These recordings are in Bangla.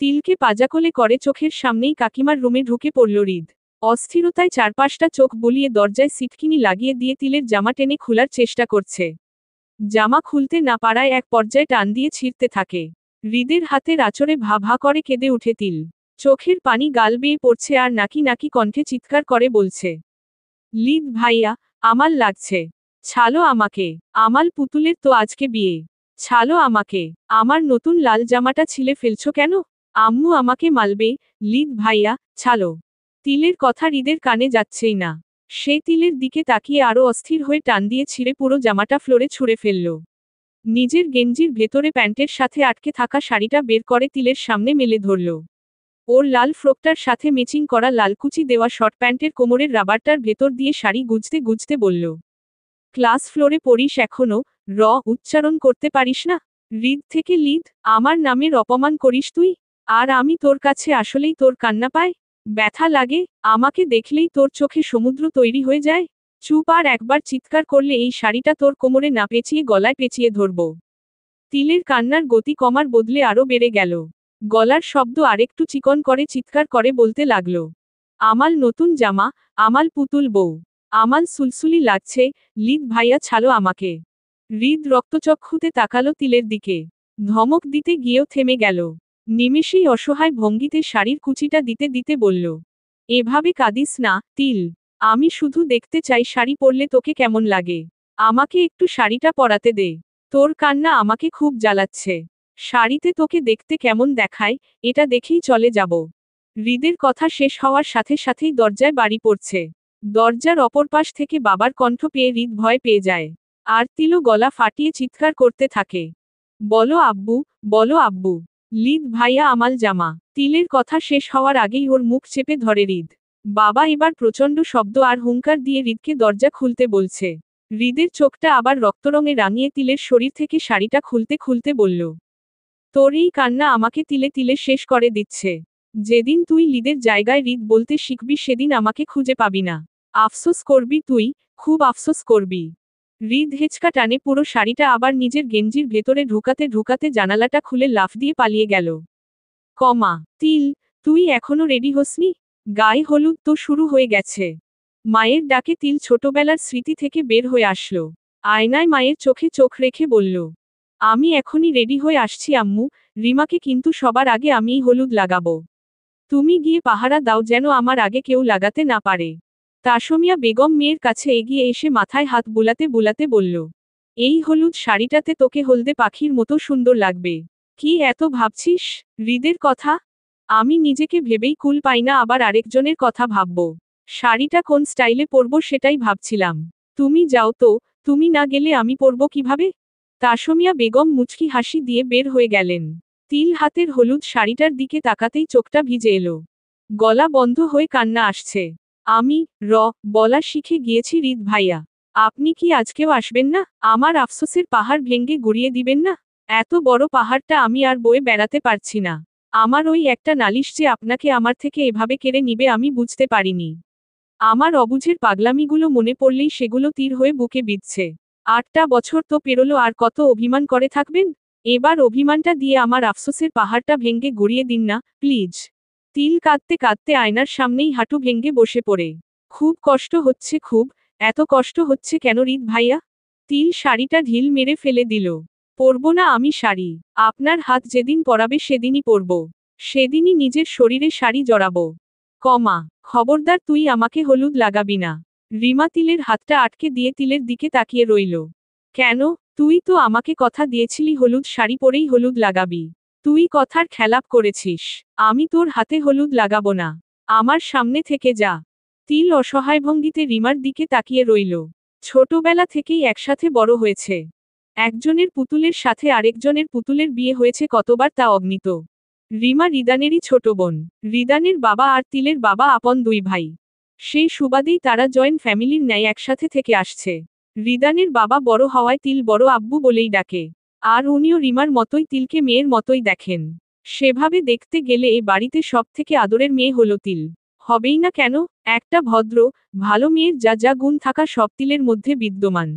তিলকে পাজাকোলে করে চোখের সামনেই কাকিমার রুমে ঢুকে পড়ল হৃদ। অস্থিরতায় চারপাশটা চোখ বুলিয়ে দরজায় সিটকিনি লাগিয়ে দিয়ে তিলের জামা টেনে খোলার চেষ্টা করছে। জামা খুলতে না পারায় এক পর্যায়ে টান দিয়ে ছিঁড়তে থাকে। হৃদের হাতের আঁচড়ে ভা ভা করে কেঁদে উঠে তিল। চোখের পানি গাল বেয়ে পড়ছে আর নাকি নাকি কণ্ঠে চিৎকার করে বলছে, লিদ ভাইয়া, আমাল লাগছে, ছালো আমাকে। আমাল পুতুলের তো আজকে বিয়ে, ছালো আমাকে। আমার নতুন লাল জামাটা ছিলে ফেলছো কেন? আম্মু আমাকে মালবে, লিদ ভাইয়া, ছালো। তিলের কথা হৃদের কানে যাচ্ছেই না। সে তিলের দিকে তাকিয়ে আরো অস্থির হয়ে টান দিয়ে ছিঁড়ে পুরো জামাটা ফ্লোরে ছুঁড়ে ফেলল। নিজের গেঞ্জির ভেতরে প্যান্টের সাথে আটকে থাকা শাড়িটা বের করে তিলের সামনে মেলে ধরল। ওর লাল ফ্রকটার সাথে ম্যাচিং করা লালকুচি দেওয়া শর্ট প্যান্টের কোমরের রাবারটার ভেতর দিয়ে শাড়ি গুজতে গুজতে বলল, ক্লাস ফ্লোরে পড়িস এখনো, উচ্চারণ করতে পারিস না? হৃদ থেকে লিদ, আমার নামের অপমান করিস তুই? আর আমি তোর কাছে আসলেই তোর কান্না পায়, ব্যথা লাগে, আমাকে দেখলেই তোর চোখে সমুদ্র তৈরি হয়ে যায়? চুপ, আর একবার চিৎকার করলে এই শাড়িটা তোর কোমরে না পেঁচিয়ে গলায় পেঁচিয়ে ধরব। তিলের কান্নার গতি কমার বদলে আরো বেড়ে গেল। গলার শব্দ আরেকটু চিকন করে চিৎকার করে বলতে লাগলো, আমাল নতুন জামা, আমাল পুতুল বউ, আমাল সুলসুলি লাগছে, লিদ ভাইয়া ছাড়ো আমাকে। হৃদ রক্তচক্ষুতে তাকালো তিলের দিকে। ধমক দিতে গিয়েও থেমে গেল। নিমেষেই অসহায় ভঙ্গিতে শাড়ির কুচিটা দিতে দিতে বলল, এভাবে কাঁদিস না, তিল। আমি শুধু দেখতে চাই শাড়ি পরলে তোকে কেমন লাগে। আমাকে একটু শাড়িটা পরাতে দে। তোর কান্না আমাকে খুব জ্বালাচ্ছে। শাড়িতে তোকে দেখতে কেমন দেখায়, এটা দেখেই চলে যাব। হৃদের কথা শেষ হওয়ার সাথে সাথেই দরজায় বাড়ি পড়ছে। দরজার অপর পাশ থেকে বাবার কণ্ঠ পেয়ে হৃদ ভয় পেয়ে যায়। আর তিলও গলা ফাটিয়ে চিৎকার করতে থাকে, বলো আব্বু, বলো আব্বু, লিদ ভাইয়া আমাল জামা। তিলের কথা শেষ হওয়ার আগেই ওর মুখ চেপে ধরে হৃদ। বাবা এবার প্রচণ্ড শব্দ আর হুঙ্কার দিয়ে হৃদকে দরজা খুলতে বলছে। হৃদের চোখটা আবার রক্তরঙে রাঙিয়ে তিলের শরীর থেকে শাড়িটা খুলতে খুলতে বলল, তোর এই কান্না আমাকে তিলে তিলে শেষ করে দিচ্ছে। যেদিন তুই লিদের জায়গায় হৃদ বলতে শিখবি সেদিন আমাকে খুঁজে পাবি না। আফসোস করবি তুই, খুব আফসোস করবি। হৃদ হেঁচকা টানে পুরো শাড়িটা আবার নিজের গেঞ্জির ভেতরে ঢুকাতে ঢুকাতে জানালাটা খুলে লাফ দিয়ে পালিয়ে গেল। তিল, তুই এখনো রেডি হসনি? গায়ে হলুদ তো শুরু হয়ে গেছে। মায়ের ডাকে তিল ছোটবেলার স্মৃতি থেকে বের হয়ে আসলো। আয়নায় মায়ের চোখে চোখ রেখে বলল, আমি এখনই রেডি হয়ে আসছি আম্মু, রিমাকে কিন্তু সবার আগে আমিই হলুদ লাগাবো। তুমি গিয়ে পাহারা দাও যেন আমার আগে কেউ লাগাতে না পারে। তাসমিয়া বেগম মেয়ের কাছে এগিয়ে এসে মাথায় হাত বুলাতে বুলাতে বলল, এই হলুদ শাড়িটাতে তোকে হলদে পাখির মতো সুন্দর লাগবে। কি এত ভাবছিস হৃদের কথা? আমি নিজেকে ভেবেই কুল পাই না, আবার আরেকজনের কথা ভাববো। শাড়িটা কোন স্টাইলে পরবো সেটাই ভাবছিলাম। তুমি যাও তো, তুমি না গেলে আমি পরবো কিভাবে? তাসমিয়া বেগম মুচকি হাসি দিয়ে বের হয়ে গেলেন। তিল হাতের হলুদ শাড়িটার দিকে তাকাতেই চোখটা ভিজে এলো। গলা বন্ধ হয়ে কান্না আসছে। আমি বলা শিখে গিয়েছি হৃদ ভাইয়া। আপনি কি আজকেও আসবেন না? আমার আফসোসের পাহাড় ভেঙে গুড়িয়ে দিবেন না? এত বড় পাহাড়টা আমি আর বয়ে বেড়াতে পারছি না। আমার ওই একটা নালিশ যে আপনাকে আমার থেকে এভাবে কেড়ে নিবে আমি বুঝতে পারিনি। আমার অবুঝের পাগলামিগুলো মনে পড়লেই সেগুলো তীর হয়ে বুকে বিঁধছে। 8টা বছর তো পেরোলো, আর কত অভিমান করে থাকবেন? এবার অভিমানটা দিয়ে আমার আফসোসের পাহাড়টা ভেঙে গুড়িয়ে দিন না, প্লিজ। তিল কাঁদতে কাঁদতে আয়নার সামনেই হাঁটু ভেঙে বসে পড়ে। খুব কষ্ট হচ্ছে, খুব। এত কষ্ট হচ্ছে কেন হৃদ ভাইয়া? তিল শাড়িটা ঢিল মেরে ফেলে দিল। পরবো না আমি শাড়ি। আপনার হাত যেদিন পরাবে সেদিনই পরব। সেদিনই নিজের শরীরে শাড়ি জড়াবো। খবরদার তুই আমাকে হলুদ লাগাবি না। রিমা তিলের হাতটা আটকে দিয়ে তিলের দিকে তাকিয়ে রইল। কেন? তুই তো আমাকে কথা দিয়েছিলি হলুদ শাড়ি পরেই হলুদ লাগাবি। তুই কথার খেলাপ করেছিস। আমি তোর হাতে হলুদ লাগাবো না। আমার সামনে থেকে যা। তিল অসহায় ভঙ্গিতে রিমার দিকে তাকিয়ে রইল। ছোটবেলা থেকেই একসাথে বড় হয়েছে। একজনের পুতুলের সাথে আরেকজনের পুতুলের বিয়ে হয়েছে কতবার তা অগণিত। রিমা রিদানেরই ছোট বোন। রিদানের বাবা আর তিলের বাবা আপন দুই ভাই। সেই সুবাদেই তারা জয়েন্ট ফ্যামিলির ন্যায় একসাথে থেকে আসছে। রিদানের বাবা বড় হওয়ায় তিল বড় আব্বু বলেই ডাকে। আর উনিও রিমার মতোই তিলকে মেয়ের মতোই দেখেন। সেভাবে দেখতে গেলে এ বাড়িতে সব থেকে আদরের মেয়ে হলো তিল। হবেই না কেন? একটা ভদ্র, ভালো মেয়ের যা যা গুণ থাকা সব তিলের মধ্যে বিদ্যমান।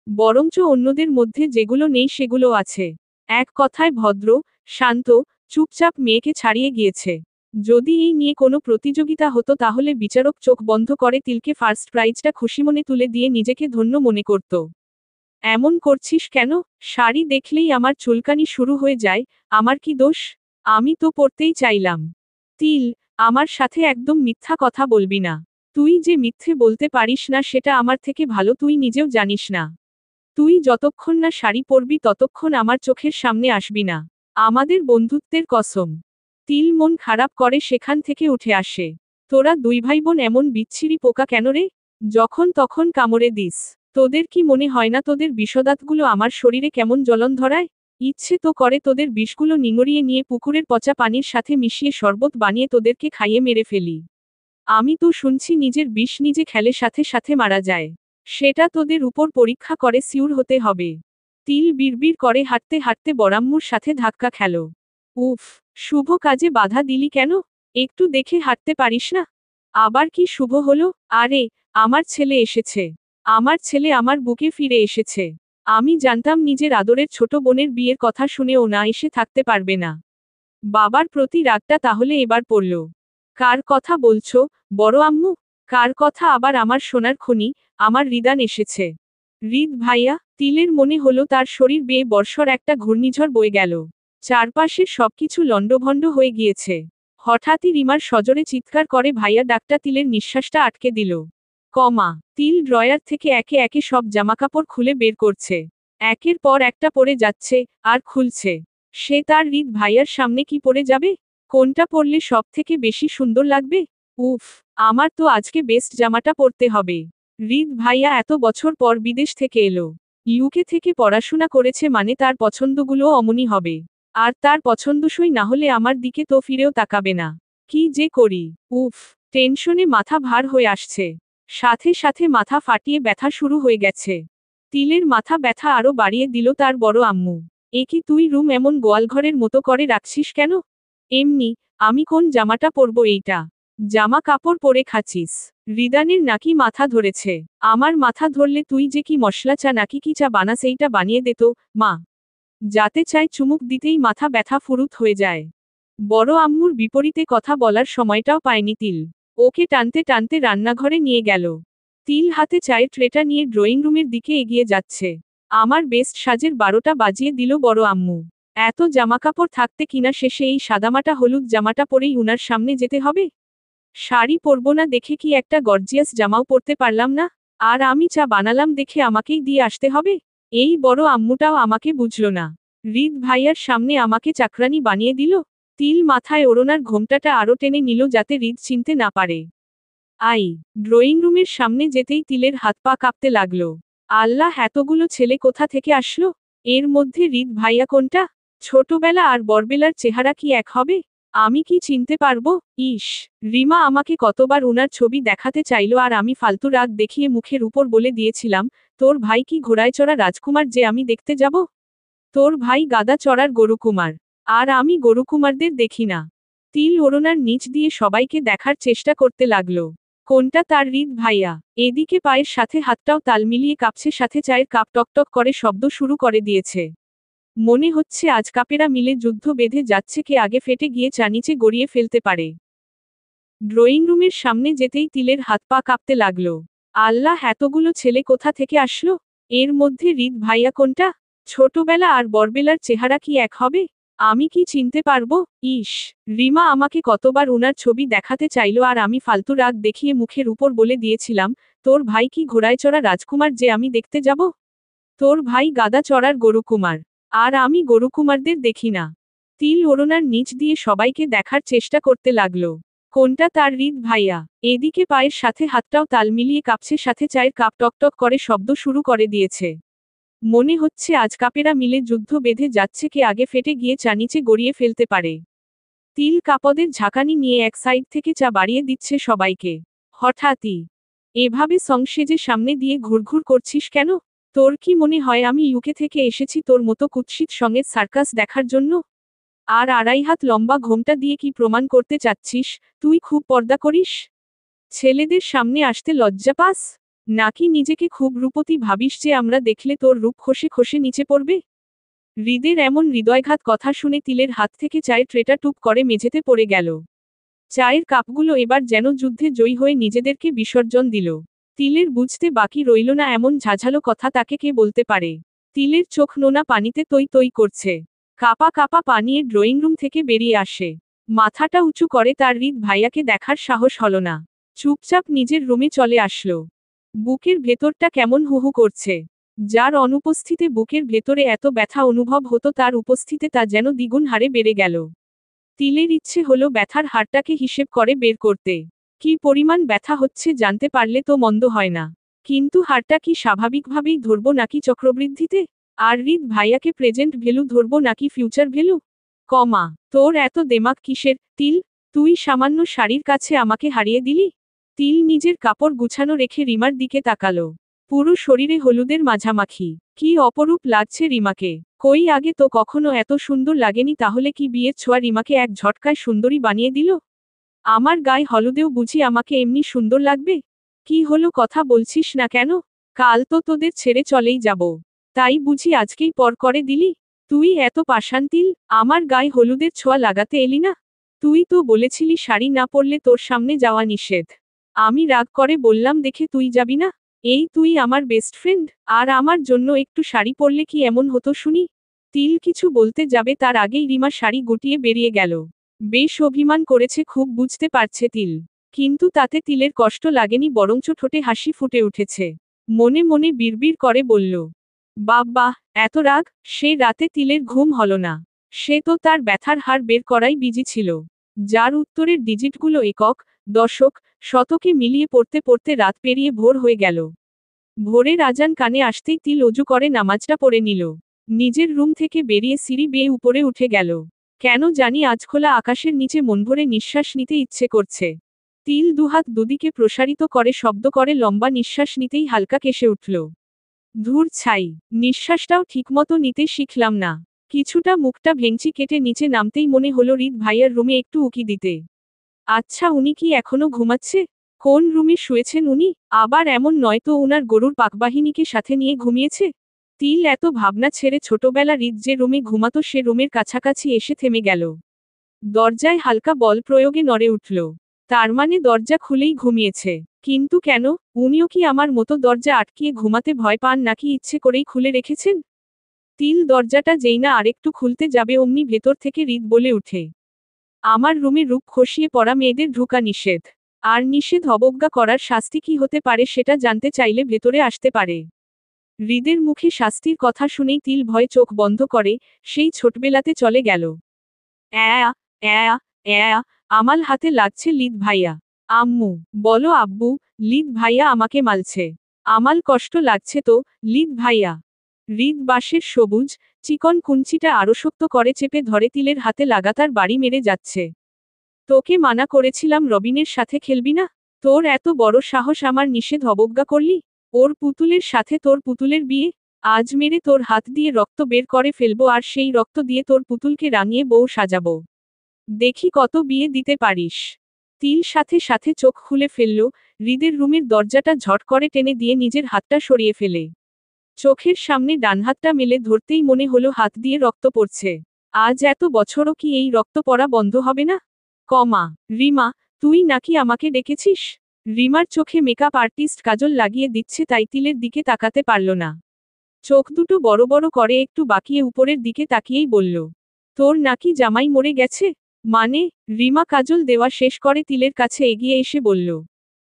বরঞ্চ অন্যদের মধ্যে যেগুলো নেই সেগুলো আছে। এক কথায় ভদ্র, শান্ত, চুপচাপ মেয়েকে ছাড়িয়ে গিয়েছে। যদি এই নিয়ে কোনো প্রতিযোগিতা হতো তাহলে বিচারক চোখ বন্ধ করে তিলকে ফার্স্ট প্রাইজটা খুশিমনে তুলে দিয়ে নিজেকে ধন্য মনে করত। এমন করছিস কেন? শাড়ি দেখলেই আমার চুলকানি শুরু হয়ে যায়, আমার কি দোষ? আমি তো পরতেই চাইলাম। তিল, আমার সাথে একদম মিথ্যা কথা বলবি না। তুই যে মিথ্যে বলতে পারিস না সেটা আমার থেকে ভালো তুই নিজেও জানিস না। তুই যতক্ষণ না শাড়ি পরবি ততক্ষণ আমার চোখের সামনে আসবি না। আমাদের বন্ধুত্বের কসম। তিল মন খারাপ করে সেখান থেকে উঠে আসে। তোরা দুই ভাই বোন এমন বিচ্ছিরি পোকা কেন রে? যখন তখন কামড়ে দিস। তোদের কি মনে হয় না তোদের বিষদাঁতগুলো আমার শরীরে কেমন জ্বলন ধরায়? ইচ্ছে তো করে তোদের বিষগুলো নিঙড়িয়ে নিয়ে পুকুরের পচা পানির সাথে মিশিয়ে শরবত বানিয়ে তোদেরকে খাইয়ে মেরে ফেলি। আমি তো শুনছি নিজের বিষ নিজে খেলে সাথে সাথে মারা যায়। সেটা তোদের উপর পরীক্ষা করে সিউর হতে হবে। তিল বিড়বিড় করে হাঁটতে হাঁটতে বড়াম্মুর সাথে ধাক্কা খেল। উফ, শুভ কাজে বাধা দিলি কেন? একটু দেখে হাঁটতে পারিস না? আবার কি শুভ হলো? আরে, আমার ছেলে এসেছে। আমার ছেলে আমার বুকে ফিরে এসেছে। আমি জানতাম নিজের আদরের ছোট বোনের বিয়ের কথা শুনে ও না এসে থাকতে পারবে না। বাবার প্রতি রাগটা তাহলে এবার পড়ল। কার কথা বলছো, বড় আম্মু? কার কথা? আবার আমার সোনার খনি, আমার রিদান এসেছে। রিদ ভাইয়া? তিলের মনে হলো তার শরীর বেয়ে বর্ষর একটা ঘূর্ণিঝড় বয়ে গেল। চারপাশের সবকিছু লণ্ডভণ্ড হয়ে গিয়েছে। হঠাৎই রিমার সজোরে চিৎকার করে ভাইয়া ডাকটা তিলের নিঃশ্বাসটা আটকে দিল। তিল ড্রয়ার থেকে একে একে সব জামাকাপড় খুলে বের করছে। একের পর একটা পরে যাচ্ছে, আর খুলছে। সে তার রিদ ভাইয়ার সামনে কি পরে যাবে? কোনটা পরলে সব থেকে বেশি সুন্দর লাগবে? উফ, আমার তো আজকে বেস্ট জামাটা পরতে হবে। রিদ ভাইয়া এত বছর পর বিদেশ থেকে এলো। ইউকে থেকে পড়াশোনা করেছে মানে তার পছন্দগুলোও অমনি হবে। আর তার পছন্দসই না হলে আমার দিকে তো ফিরেও তাকাবে না। কি যে করি? উফ, টেনশনে মাথা ভার হয়ে আসছে। সাথে সাথে মাথা ফাটিয়ে ব্যথা শুরু হয়ে গেছে। তিলের মাথা ব্যথা আরো বাড়িয়ে দিল তার বড় আম্মু। এ কি তুই রুম এমন গোয়ালঘরের মতো করে রাখছিস কেন? এমনি, আমি কোন জামাটা পরবো এইটা? জামা কাপড় পরে খাচ্ছিস? রিদানের নাকি মাথা ধরেছে? আমার মাথা ধরলে তুই যে কি মশলা চা নাকি কি চা বানাস এইটা বানিয়ে দে তো, মা। যাতে চায় চুমুক দিতেই মাথা ব্যথা ফুরুত হয়ে যায়। বড় আম্মুর বিপরীতে কথা বলার সময়টাও পায়নি তিল। ওকে টানতে টানতে রান্নাঘরে নিয়ে গেল। তিল হাতে চায়ের ট্রেটা নিয়ে ড্রয়িং রুমের দিকে এগিয়ে যাচ্ছে। আমার বেস্ট সাজের 12টা বাজিয়ে দিল বড় আম্মু। এত জামাকাপড় থাকতে কিনা শেষে এই সাদামাটা হলুদ জামাটা পরেই উনার সামনে যেতে হবে? শাড়ি পরবো না দেখে কি একটা গর্জিয়াস জামাও পরতে পারলাম না? আর আমি চা বানালাম দেখে আমাকেই দিয়ে আসতে হবে? এই বড় আম্মুটাও আমাকে বুঝল না। রিদ ভাইয়ার সামনে আমাকে চাকরানি বানিয়ে দিল। তিল মাথায় ওড়নার ঘোমটাটা আরো টেনে নিল যাতে রিদ চিনতে না পারে। ড্রয়িং রুমের সামনে যেতেই তিলের হাত পা কাঁপতে লাগলো। আল্লাহ, এতগুলো ছেলে কোথা থেকে আসলো? এর মধ্যে রিদ ভাইয়া কোনটা? ছোটবেলা আর বড়বেলার চেহারা কি এক হবে? আমি কি চিনতে পারবো? ইস, রিমা আমাকে কতবার উনার ছবি দেখাতে চাইলো আর আমি ফালতু রাগ দেখিয়ে মুখের উপর বলে দিয়েছিলাম, তোর ভাই কি ঘোড়ায় চড়া রাজকুমার যে আমি দেখতে যাব? তোর ভাই গাদা চড়ার গরুকুমার। আর আমি গরুকুমারদের দেখি না। তিল ওড়নার নিচ দিয়ে সবাইকে দেখার চেষ্টা করতে লাগলো। কোনটা তার রিদ ভাইয়া? এদিকে পায়ের সাথে হাতটাও তাল মিলিয়ে কাঁপছে, সাথে চায়ের কাপ টকটক করে শব্দ শুরু করে দিয়েছে। মনে হচ্ছে আজ কাপেরা মিলে যুদ্ধ বেঁধে যাচ্ছে, কে আগে ফেটে গিয়ে চা নিচে গড়িয়ে ফেলতে পারে। ড্রয়িং রুমের সামনে যেতেই তিলের হাত পা কাঁপতে লাগলো। আল্লাহ, এতগুলো ছেলে কোথা থেকে আসলো? এর মধ্যে রিদ ভাইয়া কোনটা? ছোটবেলা আর বড়বেলার চেহারা কি এক হবে? আমি কি চিনতে পারবো? ইস, রিমা আমাকে কতবার উনার ছবি দেখাতে চাইলো আর আমি ফালতু রাগ দেখিয়ে মুখের উপর বলে দিয়েছিলাম, তোর ভাই কি ঘোড়ায় চড়া রাজকুমার যে আমি দেখতে যাব? তোর ভাই গাদা চড়ার গরুকুমার। আর আমি গরুকুমারদের দেখি না। তিল ওড়নার নিচ দিয়ে সবাইকে দেখার চেষ্টা করতে লাগলো। কোনটা তার রিদ ভাইয়া? এদিকে পায়ের সাথে হাতটাও তাল মিলিয়ে কাঁপছে, সাথে চায়ের কাপ টকটক করে শব্দ শুরু করে দিয়েছে। মনে হচ্ছে আজ কাপেরা মিলে যুদ্ধ বেঁধে যাচ্ছে, কে আগে ফেটে গিয়ে চা নিচে গড়িয়ে ফেলতে পারে। তিল কাপদের ঝাঁকানি নিয়ে এক সাইড থেকে চা বাড়িয়ে দিচ্ছে সবাইকে। হঠাৎই এভাবে সংসেজে সামনে দিয়ে ঘুরঘুর করছিস কেন? তোর কি মনে হয় আমি ইউকে থেকে এসেছি তোর মতো কুৎসিত সঙ্গে সার্কাস দেখার জন্য? আর 2.5 হাত লম্বা ঘোমটা দিয়ে কি প্রমাণ করতে চাচ্ছিস তুই খুব পর্দা করিস? ছেলেদের সামনে আসতে লজ্জা পাস? নাকি নিজেকে খুব রূপতী ভাবিস যে আমরা দেখলে তোর রূপ খসে খসে নিচে পড়বে? হৃদের এমন হৃদয়ঘাত কথা শুনে তিলের হাত থেকে চায়ের ট্রেটা টুপ করে মেঝেতে পড়ে গেল। চায়ের কাপগুলো এবার যেন যুদ্ধে জয়ী হয়ে নিজেদেরকে বিসর্জন দিল। তিলের বুঝতে বাকি রইল না এমন ঝাঝালো কথা তাকে কে বলতে পারে। তিলের চোখ নোনা পানিতে তৈ তৈ করছে। কাপা কাপা পানিয়ে ড্রয়িং রুম থেকে বেরিয়ে আসে। মাথাটা উঁচু করে তার হৃদ ভাইয়াকে দেখার সাহস হলো না। চুপচাপ নিজের রুমে চলে আসলো। বুকের ভেতরটা কেমন হুহু করছে। যার অনুপস্থিতে বুকের ভেতরে এত ব্যথা অনুভব হতো তার উপস্থিতে তা যেন দ্বিগুণ হারে বেড়ে গেল। তিলের ইচ্ছে হলো ব্যথার হারটাকে হিসেব করে বের করতে। কি পরিমাণ ব্যথা হচ্ছে জানতে পারলে তো মন্দ হয় না। কিন্তু হারটা কি স্বাভাবিকভাবেই ধরব নাকি চক্রবৃদ্ধিতে? আর হৃদ ভাইয়াকে প্রেজেন্ট ভ্যালু ধরব নাকি ফিউচার ভ্যালু? কমা, তোর এত দেমাগ কিসের, তিল? তুই সামান্য শাড়ির কাছে আমাকে হারিয়ে দিলি? তিল নিজের কাপড় গুছানো রেখে রিমার দিকে তাকালো। পুরো শরীরে হলুদের মাঝামাখি। কি অপরূপ লাগছে রিমাকে। কই আগে তো কখনো এত সুন্দর লাগেনি, তাহলে কি বিয়ের ছোঁয়া রিমাকে এক ঝটকায় সুন্দরী বানিয়ে দিল? আমার গায়ে হলুদেও বুঝি আমাকে এমনি সুন্দর লাগবে? কি হলো, কথা বলছিস না কেন? কাল তো তোদের ছেড়ে চলেই যাব। তাই বুঝি আজকেই পর করে দিলি? তুই এত পাষাণ তিল, আমার গায়ে হলুদের ছোঁয়া লাগাতে এলি না? তুই তো বলেছিলি শাড়ি না পরলে তোর সামনে যাওয়া নিষেধ। আমি রাগ করে বললাম দেখে তুই যাবি না? এই তুই আমার বেস্ট ফ্রেন্ড, আর আমার জন্য একটু শাড়ি পরলে কি এমন হতো শুনি? তিল কিছু বলতে যাবে তার আগেই রিমা শাড়ি গুটিয়ে বেরিয়ে গেল। বেশ অভিমান করেছে খুব বুঝতে পারছে তিল। কিন্তু তাতে তিলের কষ্ট লাগেনি, বরঞ্চ ঠোঁটে হাসি ফুটে উঠেছে। মনে মনে বিড়বিড় করে বলল, বাবা, এত রাগ! সে রাতে তিলের ঘুম হলো না। সে তো তার ব্যথার হার বের করাই বিজি ছিল। যার উত্তরের ডিজিটগুলো একক, দশক, শতকে মিলিয়ে পড়তে পড়তে রাত পেরিয়ে ভোর হয়ে গেল। ভোরের আজান কানে আসতেই তিল অজু করে নামাজটা পড়ে নিল। নিজের রুম থেকে বেরিয়ে সিঁড়ি বেয়ে উপরে উঠে গেল। কেন জানি আজ খোলা আকাশের নিচে মনভরে নিঃশ্বাস নিতে ইচ্ছে করছে। তিল দুহাত দুদিকে প্রসারিত করে শব্দ করে লম্বা নিঃশ্বাস নিতেই হালকা কেসে উঠল। ধুর ছাই, নিঃশ্বাসটাও ঠিকমতো নিতে শিখলাম না। কিছুটা মুখটা ভেঙচি কেটে নিচে নামতেই মনে হলো হৃদ ভাইয়ার রুমে একটু উকি দিতে। আচ্ছা, উনি কি এখনো ঘুমাচ্ছে? কোন রুমে শুয়েছেন উনি? আবার এমন নয় তো উনার গরুর পাকবাহিনীকে সাথে নিয়ে ঘুমিয়েছে? তিল এত ভাবনা ছেড়ে ছোটবেলা হৃদ যে রুমে ঘুমাতো সে রুমের কাছাকাছি এসে থেমে গেল। দরজায় হালকা বল প্রয়োগে নড়ে উঠল। তার মানে দরজা খুলেই ঘুমিয়েছে। কিন্তু কেন? উনিও কি আমার মতো দরজা আটকিয়ে ঘুমাতে ভয় পান নাকি ইচ্ছে করেই খুলে রেখেছেন? তিল দরজাটা যেই না আরেকটু খুলতে যাবে অমনি ভেতর থেকে হৃদ বলে উঠে, আমার রুমে রূপ খসিয়ে পড়া মেয়েদের ঢুকা নিষেধ। আর নিষেধ অবজ্ঞা করার শাস্তি কি হতে পারে সেটা জানতে চাইলে ভেতরে আসতে পারে। হৃদের মুখে শাস্তির কথা শুনেই তিল ভয়ে চোখ বন্ধ করে, সেই ছোটবেলাতে চলে গেল। অ্যা অ্যা অ্যা আমাল হাতে লাগছে লিদ ভাইয়া। আম্মু, বলো আব্বু, লিদ ভাইয়া আমাকে মালছে। আমাল কষ্ট লাগছে তো, লিদ ভাইয়া। হৃদ বাঁশের সবুজ, চিকন কুঞ্চিটা আরো শক্ত করে চেপে ধরে তিলের হাতে লাগাতার বাড়ি মেরে যাচ্ছে। তোকে মানা করেছিলাম রবিনের সাথে খেলবি না? তোর এত বড় সাহস আমার নিষেধ অবজ্ঞা করলি? ওর পুতুলের সাথে তোর পুতুলের বিয়ে? আজ মেরে তোর হাত দিয়ে রক্ত বের করে ফেলবো আর সেই রক্ত দিয়ে তোর পুতুলকে রাঙিয়ে বউ সাজাবো। দেখি কত বিয়ে দিতে পারিস। তিল সাথে সাথে চোখ খুলে ফেলল, হৃদের রুমের দরজাটা ঝট করে টেনে দিয়ে নিজের হাতটা সরিয়ে ফেলে। চোখের সামনে ডান হাতটা মেলে ধরতেই মনে হলো হাত দিয়ে রক্ত পড়ছে। আজ এত বছরও কি এই রক্ত পড়া বন্ধ হবে না? কমা, রিমা, তুই নাকি আমাকে ডেকেছিস? রিমার চোখে মেকআপ আর্টিস্ট কাজল লাগিয়ে দিচ্ছে তাই তিলের দিকে তাকাতে পারল না। চোখ দুটো বড় বড় করে একটু বাঁকিয়ে উপরের দিকে তাকিয়েই বলল, তোর নাকি জামাই মরে গেছে? মানে? রিমা কাজল দেওয়া শেষ করে তিলের কাছে এগিয়ে এসে বলল,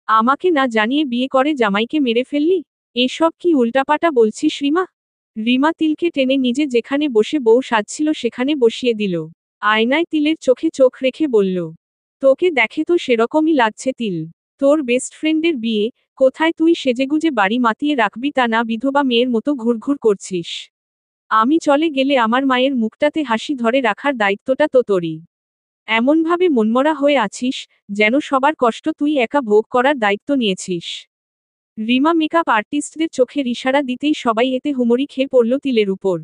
আমাকে না জানিয়ে বিয়ে করে জামাইকে মেরে ফেললি? এসব কি উল্টাপাটা বলছিস রিমা? রিমা তিলকে টেনে নিজে যেখানে বসে বউ সাজছিল সেখানে বসিয়ে দিল। আয়নায় তিলের চোখে চোখ রেখে বলল, তোকে দেখে তো সেরকমই লাগছে তিল। তোর বেস্ট ফ্রেন্ডের বিয়ে, কোথায় তুই সেজেগুজে বাড়ি মাতিয়ে রাখবি তা না বিধবা মেয়ের মতো ঘুরঘুর করছিস। আমি চলে গেলে আমার মায়ের মুখটাতে হাসি ধরে রাখার দায়িত্বটা তো তোরই। এমনভাবে মনমরা হয়ে আছিস, যেন সবার কষ্ট তুই একা ভোগ করার দায়িত্ব নিয়েছিস। রিমা মেকআপ আর্টিস্টদের চোখের ইশারা দিতেই সবাই এতে হুমড়ি খেয়ে পড়ল তিলের উপর।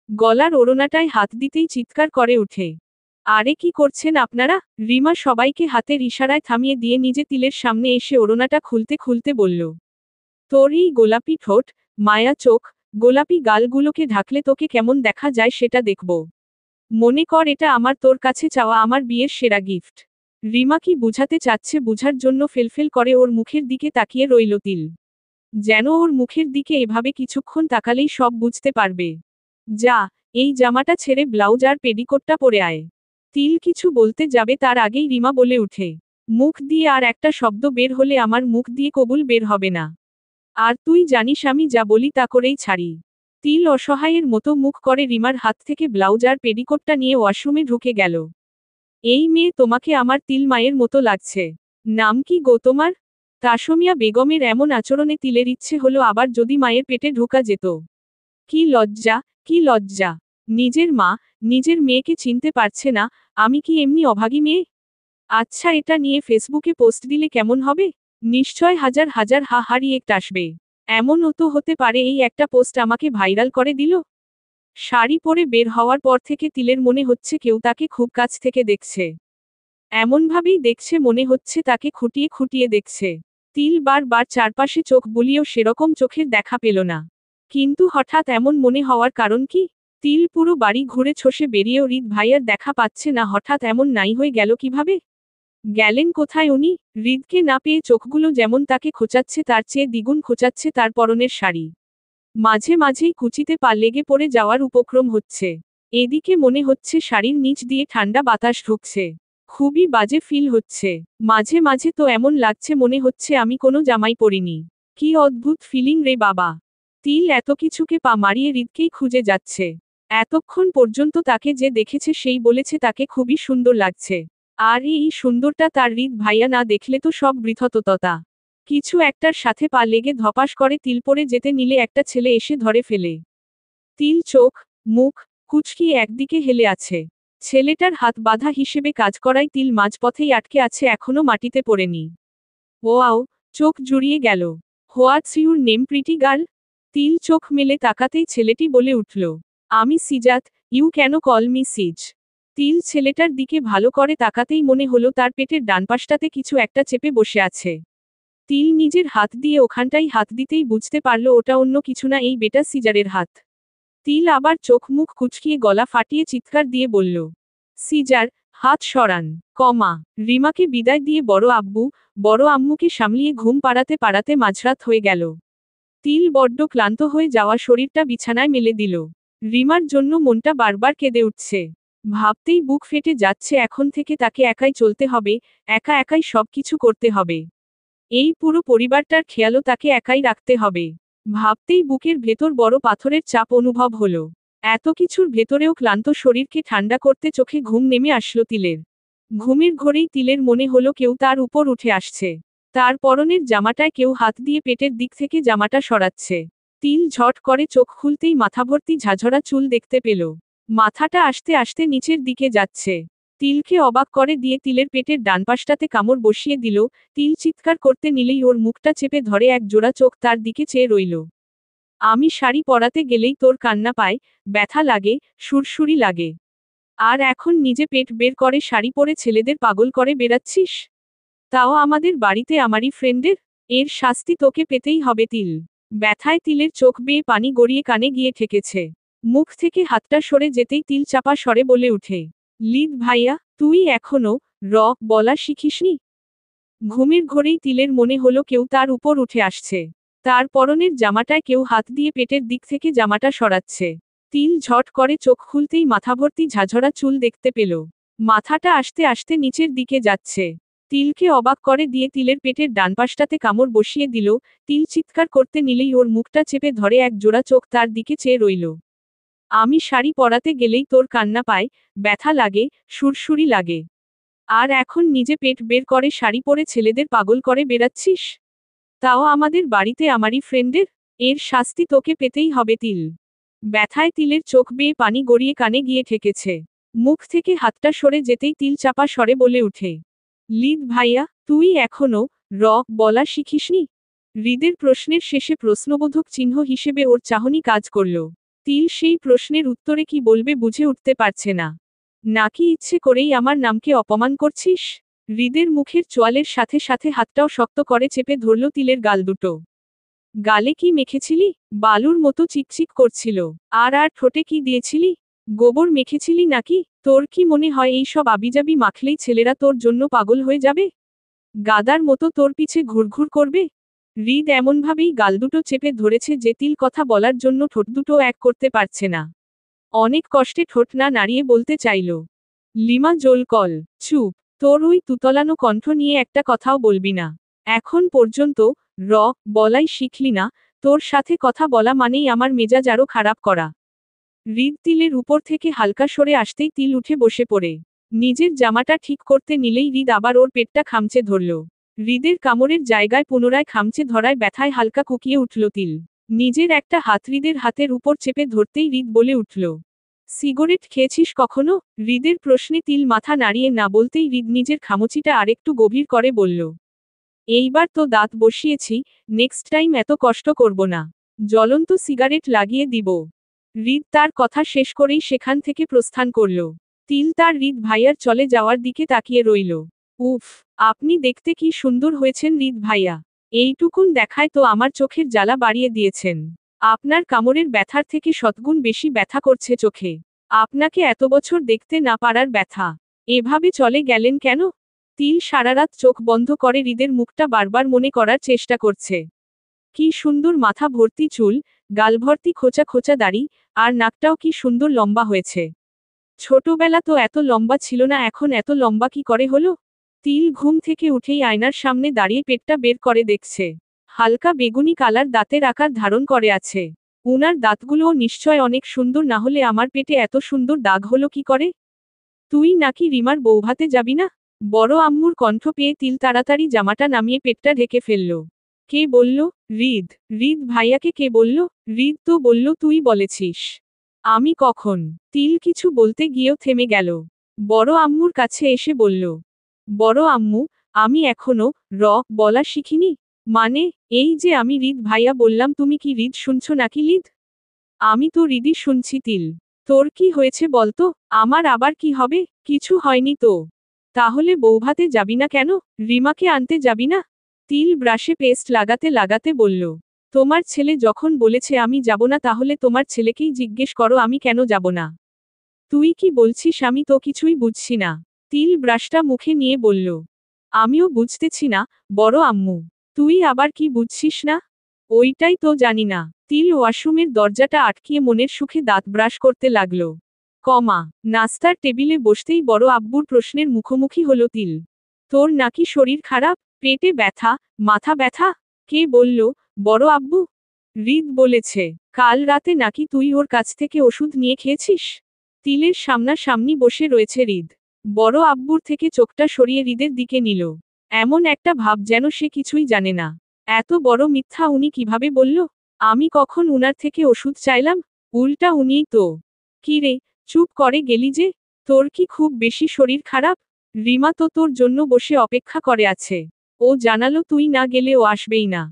গলার ওড়নাটায় হাত দিতেই চিৎকার করে উঠে, আরে কি করছেন আপনারা? রিমা সবাইকে হাতের ইশারায় থামিয়ে দিয়ে নিজে তিলের সামনে এসে ওড়নাটা খুলতে খুলতে বলল, তোর এই গোলাপি ঠোঁট, মায়া চোখ, গোলাপি গালগুলোকে ঢাকলে তোকে কেমন দেখা যায় সেটা দেখব। মনে কর এটা আমার তোর কাছে চাওয়া আমার বিয়ের সেরা গিফট। রিমা কি বুঝাতে চাচ্ছে বুঝার জন্য ফেলফেল করে ওর মুখের দিকে তাকিয়ে রইল তিল। যেন ওর মুখের দিকে এভাবে কিছুক্ষণ তাকালেই সব বুঝতে পারবে। যা, এই জামাটা ছেড়ে ব্লাউজ আর পেডিকোটটা পরে আয়। তিল কিছু বলতে যাবে তার আগেই রিমা বলে উঠে, মুখ দিয়ে আর একটা শব্দ বের হলে আমার মুখ দিয়ে কবুল বের হবে না। আর তুই জানিস আমি যা বলি তা করেই ছাড়ি। তিল অসহায়ের মতো মুখ করে রিমার হাত থেকে ব্লাউজ আর পেডিকোটটা নিয়ে ওয়াশরুমে ঢুকে গেল। এই মেয়ে তোমাকে আমার তিল মায়ের মতো লাগছে। নাম কি গো তোমার? তাসমিয়া বেগমের এমন আচরণে তিলের ইচ্ছে হলো আবার যদি মায়ের পেটে ঢোকা যেত। কি লজ্জা, কি লজ্জা! নিজের মা, নিজের মেয়েকে চিনতে পারছে না। আমি কি এমনি অভাগী মেয়ে? আচ্ছা, এটা নিয়ে ফেসবুকে পোস্ট দিলে কেমন হবে? নিশ্চয় হাজার হাজার হা রিয়েক্ট আসবে। এমনও তো হতে পারে এই একটা পোস্ট আমাকে ভাইরাল করে দিল। শাড়ি পরে বের হওয়ার পর থেকে তিলের মনে হচ্ছে কেউ তাকে খুব কাছ থেকে দেখছে। এমনভাবেই দেখছে মনে হচ্ছে তাকে খুঁটিয়ে খুঁটিয়ে দেখছে। তিল বারবার চারপাশে চোখ বুলিয়েও সেরকম চোখের দেখা পেল না। কিন্তু হঠাৎ এমন মনে হওয়ার কারণ কি? তিল পুরো বাড়ি ঘুরে ছসে বেরিয়েও হৃদ ভাইয়ার দেখা পাচ্ছে না, হঠাৎ এমন নাই হয়ে গেল কিভাবে? গেলেন কোথায় উনি? হৃদকে না পেয়ে চোখগুলো যেমন তাকে খোঁচাচ্ছে তার চেয়ে দ্বিগুণ খোঁচাচ্ছে তার পরনের শাড়ি। মাঝে মাঝেই কুচিতে পা লেগে পড়ে যাওয়ার উপক্রম হচ্ছে। এদিকে মনে হচ্ছে শাড়ির নিচ দিয়ে ঠান্ডা বাতাস ঢুকছে। খুবই বাজে ফিল হচ্ছে। মাঝে মাঝে তো এমন লাগছে মনে হচ্ছে আমি কোনো জামাই পরিনি। কি অদ্ভুত ফিলিং রে বাবা! তিল এত কিছুকে পা মারিয়ে হৃদকেই খুঁজে যাচ্ছে। এতক্ষণ পর্যন্ত তাকে যে দেখেছে সেই বলেছে তাকে খুবই সুন্দর লাগছে। আর এই সুন্দরটা তার হৃদ ভাইয়া না দেখলে তো সব বৃথততা। কিছু একটার সাথে পা লেগে ধপাস করে তিল পড়ে যেতে নিলে একটা ছেলে এসে ধরে ফেলে। তিল চোখ, মুখ কুঁচকিয়ে একদিকে হেলে আছে। ছেলেটার হাত বাঁধা হিসেবে কাজ করায় তিল মাঝপথেই আটকে আছে, এখনো মাটিতে পড়েনি। ওয়াও! চোখ জুড়িয়ে গেল। What's your name pretty girl? তিল চোখ মেলে তাকাতেই ছেলেটি বলে উঠল, আমি সিজাত, ইউ কেন কল মি সিজ? তিল ছেলেটার দিকে ভালো করে তাকাতেই মনে হলো তার পেটের ডান পাশটাতে কিছু একটা চেপে বসে আছে। তিল নিজের হাত দিয়ে ওখানটাই হাত দিতেই বুঝতে পারল ওটা অন্য কিছু না, এই বেটা সিজারের হাত। তিল আবার চোখ মুখ কুঁচকিয়ে গলা ফাটিয়ে চিৎকার দিয়ে বলল, সিজার, হাত সরান। রিমাকে বিদায় দিয়ে বড় আব্বু, বড় আম্মুকে সামলিয়ে ঘুম পাড়াতে পাড়াতে মাঝরাত হয়ে গেল। তিল বড্ড ক্লান্ত হয়ে যাওয়া শরীরটা বিছানায় মেলে দিল। রিমার জন্য মনটা বারবার কেঁদে উঠছে। ভাবতেই বুক ফেটে যাচ্ছে এখন থেকে তাকে একাই চলতে হবে, একা একাই সবকিছু করতে হবে। এই পুরো পরিবারটার খেয়ালও তাকে একাই রাখতে হবে। ভাবতেই বুকের ভেতর বড় পাথরের চাপ অনুভব হলো। এত কিছুর ভেতরেও ক্লান্ত শরীরকে ঠান্ডা করতে চোখে ঘুম নেমে আসলো তিলের। ঘুমের ঘোরেই তিলের মনে হলো কেউ তার উপর উঠে আসছে। তার পরনের জামাটায় কেউ হাত দিয়ে পেটের দিক থেকে জামাটা সরাচ্ছে। তিল ঝট করে চোখ খুলতেই মাথাভর্তি ঝাঝরা চুল দেখতে পেল। মাথাটা আস্তে আস্তে নিচের দিকে যাচ্ছে। তিলকে অবাক করে দিয়ে তিলের পেটের ডান পাশটাতে কামড় বসিয়ে দিল। তিল চিৎকার করতে নিলেই ওর মুখটা চেপে ধরে এক জোড়া চোখ তার দিকে চেয়ে রইল। আমি শাড়ি পরাতে গেলেই তোর কান্না পায়, ব্যথা লাগে, সুরসুরি লাগে। আর এখন নিজে পেট বের করে শাড়ি পরে ছেলেদের পাগল করে বেড়াচ্ছিস? তাও আমাদের বাড়িতে আমারই ফ্রেন্ডের? এর শাস্তি তোকে পেতেই হবে তিল। ব্যথায় তিলের চোখ বেয়ে পানি গড়িয়ে কানে গিয়ে ঠেকেছে। মুখ থেকে হাতটা সরে যেতেই তিল চাপা স্বরে বলে উঠে, লিদ ভাইয়া, তুই এখনো বলা শিখিসনি? ঘুমের ঘোরেই তিলের মনে হলো কেউ তার উপর উঠে আসছে। তার পরনের জামাটায় কেউ হাত দিয়ে পেটের দিক থেকে জামাটা সরাচ্ছে। তিল ঝট করে চোখ খুলতেই মাথাভর্তি ঝাঝরা চুল দেখতে পেল। মাথাটা আস্তে আস্তে নিচের দিকে যাচ্ছে। তিলকে অবাক করে দিয়ে তিলের পেটের ডান পাশটাতে কামড় বসিয়ে দিল। তিল চিৎকার করতে নিলেই ওর মুখটা চেপে ধরে এক জোড়া চোখ তার দিকে চেয়ে রইল। আমি শাড়ি পরাতে গেলেই তোর কান্না পায়, ব্যথা লাগে, সুরসুরি লাগে। আর এখন নিজে পেট বের করে শাড়ি পরে ছেলেদের পাগল করে বেড়াচ্ছিস? তাও আমাদের বাড়িতে আমারই ফ্রেন্ডের? এর শাস্তি তোকে পেতেই হবে তিল। ব্যথায় তিলের চোখ বেয়ে পানি গড়িয়ে কানে গিয়ে ঠেকেছে। মুখ থেকে হাতটা সরে যেতেই তিল চাপা স্বরে বলে উঠে, লিদ ভাইয়া, তুই এখনো বলা শিখিসনি? হৃদের প্রশ্নের শেষে প্রশ্নবোধক চিহ্ন হিসেবে ওর চাহনি কাজ করল। তিল সেই প্রশ্নের উত্তরে কি বলবে বুঝে উঠতে পারছে না। নাকি ইচ্ছে করেই আমার নামকে অপমান করছিস? হৃদের মুখের চোয়ালের সাথে সাথে হাতটাও শক্ত করে চেপে ধরল তিলের গাল দুটো। গালে কি মেখেছিলি? বালুর মতো চিকচিক করছিল। আর ঠোঁটে কি দিয়েছিলি? গোবর মেখেছিলি নাকি? তোর কি মনে হয় এই সব আবিজাবি মাখলেই ছেলেরা তোর জন্য পাগল হয়ে যাবে? গাদার মতো তোর পিছে ঘুরঘুর করবে? হৃদ এমনভাবেই গাল দুটো চেপে ধরেছে যে তিল কথা বলার জন্য ঠোঁট দুটো এক করতে পারছে না। অনেক কষ্টে ঠোঁট না নাড়িয়ে বলতে চাইল, লিমা জোলকল, চুপ, তোর ওই তুতলানো কণ্ঠ নিয়ে একটা কথাও বলবি না। এখন পর্যন্ত বলাই শিখলি না, তোর সাথে কথা বলা মানেই আমার মেজাজ আরও খারাপ করা। হৃদ তিলের উপর থেকে হালকা সরে আসতেই তিল উঠে বসে পড়ে নিজের জামাটা ঠিক করতে নিলেই হৃদ আবার ওর পেটটা খামচে ধরল। হৃদের কামড়ের জায়গায় পুনরায় খামচে ধরায় ব্যথায় হালকা কুকিয়ে উঠল তিল। নিজের একটা হাত হৃদের হাতের উপর চেপে ধরতেই হৃদ বলে উঠল, সিগারেট খেয়েছিস কখনো? হৃদের প্রশ্নে তিল মাথা নাড়িয়ে না বলতেই হৃদ নিজের খামচিটা আরেকটু গভীর করে বলল, এইবার তো দাঁত বসিয়েছি, নেক্সট টাইম এত কষ্ট করব না। জ্বলন্ত সিগারেট লাগিয়ে দিব। হৃদ তার কথা শেষ করেই সেখান থেকে প্রস্থান করল। তিল তার হৃদ ভাইয়ার চলে যাওয়ার দিকে তাকিয়ে রইল। উফ, আপনি দেখতে কি সুন্দর হয়েছেন হৃদ ভাইয়া। এইটুকুন দেখায় তো আমার চোখের জ্বালা বাড়িয়ে দিয়েছেন। আপনার কামড়ের ব্যথার থেকে শতগুণ বেশি ব্যথা করছে চোখে। আপনাকে এত বছর দেখতে না পারার ব্যথা। এভাবে চলে গেলেন কেন? তিল সারারাত চোখ বন্ধ করে হৃদের মুখটা বারবার মনে করার চেষ্টা করছে। কি সুন্দর মাথা ভর্তি চুল, গাল ভর্তি খোঁচা খোঁচা দাড়ি, আর নাকটাও কি সুন্দর লম্বা হয়েছে। ছোটবেলা তো এত লম্বা ছিল না, এখন এত লম্বা কি করে হলো? তিল ঘুম থেকে উঠেই আয়নার সামনে দাঁড়িয়ে পেটটা বের করে দেখছে। হালকা বেগুনি কালার দাঁতের আকার ধারণ করে আছে। উনার দাঁতগুলোও নিশ্চয় অনেক সুন্দর, না হলে আমার পেটে এত সুন্দর দাগ হলো কি করে? তুই নাকি রিমার বৌভাতে যাবি না? বড় আম্মুর কণ্ঠ পেয়ে তিল তাড়াতাড়ি জামাটা নামিয়ে পেটটা ঢেকে ফেলল। কে বলল? হৃদ। হৃদ ভাইয়াকে কে বলল? হৃদ তো বলল তুই বলেছিস। আমি কখন? তিল কিছু বলতে গিয়েও থেমে গেল। বড় আম্মুর কাছে এসে বলল, বড় আম্মু, আমি এখনো বলা শিখিনি। মানে, এই যে আমি হৃদ ভাইয়া বললাম, তুমি কি হৃদ শুনছো নাকি লিদ? আমি তো হৃদই শুনছি তিল। তোর কি হয়েছে বলতো? আমার আবার কি হবে? কিছু হয়নি তো। তাহলে বৌভাতে যাবি না কেন? রিমাকে আনতে যাবি না? তিল ব্রাশে পেস্ট লাগাতে লাগাতে বলল, তোমার ছেলে যখন বলেছে আমি যাব না, তাহলে তোমার ছেলেকেই জিজ্ঞেস করো আমি কেন যাব না। তুই কি বলছিস আমি তো কিছুই বুঝছি না। তিল ব্রাশটা মুখে নিয়ে বলল, আমিও বুঝতেছি না, বড় আম্মু। তুই আবার কি বুঝছিস না? ওইটাই তো জানি না। তিল ওয়াশরুমের দরজাটা আটকিয়ে মনের সুখে দাঁত ব্রাশ করতে লাগল। নাস্তার টেবিলে বসতেই বড় আব্বুর প্রশ্নের মুখোমুখি হল তিল। তোর নাকি শরীর খারাপ, পেটে ব্যথা, মাথা ব্যথা? কে বলল? বড় আব্বু। হৃদ বলেছে। কাল রাতে নাকি তুই ওর কাছ থেকে ওষুধ নিয়ে খেয়েছিস? তিলের সামনাসামনি বসে রয়েছে হৃদ। বড় আব্বুর থেকে চোখটা সরিয়ে হৃদের দিকে নিল। এমন একটা ভাব যেন সে কিছুই জানে না। এত বড় মিথ্যা উনি কিভাবে বলল? আমি কখন উনার থেকে ওষুধ চাইলাম? উল্টা উনিই তো। কি রে, চুপ করে গেলি যে? তোর কি খুব বেশি শরীর খারাপ? রিমা তো তোর জন্য বসে অপেক্ষা করে আছে। ও জানালো তুই না গেলে ও আসবেই না।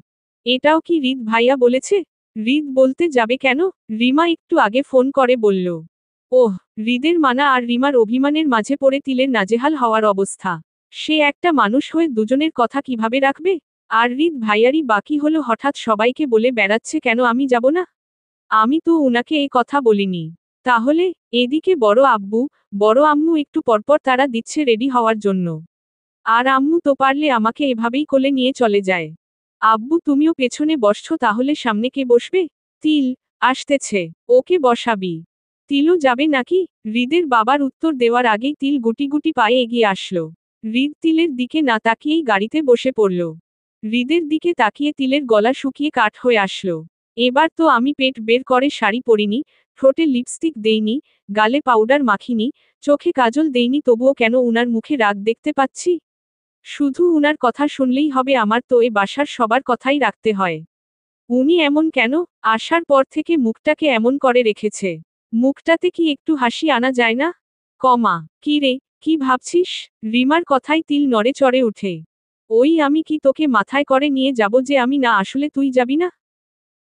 এটাও কি হৃদ ভাইয়া বলেছে? হৃদ বলতে যাবে কেন? রিমা একটু আগে ফোন করে বলল। ওহ, হৃদের মানা আর রিমার অভিমানের মাঝে পড়ে তিলের নাজেহাল হওয়ার অবস্থা। সে একটা মানুষ হয়ে দুজনের কথা কিভাবে রাখবে? আর হৃদ ভাইয়ারই বাকি হলো হঠাৎ সবাইকে বলে বেড়াচ্ছে কেন আমি যাব না? আমি তো উনাকে এই কথা বলিনি। তাহলে? এদিকে বড় আব্বু, বড় আম্মু একটু পরপর তারা দিচ্ছে রেডি হওয়ার জন্য। আর আম্মু তো পারলে আমাকে এভাবেই কোলে নিয়ে চলে যায়। আব্বু তুমিও পেছনে বসছো, তাহলে সামনে কে বসবে? তিল আসতেছে, ওকে বসাবি। তিলও যাবে নাকি? হৃদের বাবার উত্তর দেওয়ার আগেই তিল গুটি গুটি পায়ে এগিয়ে আসলো। হৃদ তিলের দিকে না তাকিয়েই গাড়িতে বসে পড়ল। হৃদের দিকে তাকিয়ে তিলের গলা শুকিয়ে কাঠ হয়ে আসলো। এবার তো আমি পেট বের করে শাড়ি পরিনি, ঠোঁটে লিপস্টিক দেইনি, গালে পাউডার মাখিনি, চোখে কাজল দেইনি, তবুও কেন উনার মুখে রাগ দেখতে পাচ্ছি? শুধু উনার কথা শুনলেই হবে? আমার তো এ বাসার সবার কথাই রাখতে হয়। উনি এমন কেন? আসার পর থেকে মুখটাকে এমন করে রেখেছে। মুখটাতে কি একটু হাসি আনা যায় না? কি রে, কি ভাবছিস? রিমার কথায় তিল নড়ে চড়ে উঠে। ওই আমি কি তোকে মাথায় করে নিয়ে যাব যে আমি না আসলে তুই যাবি না?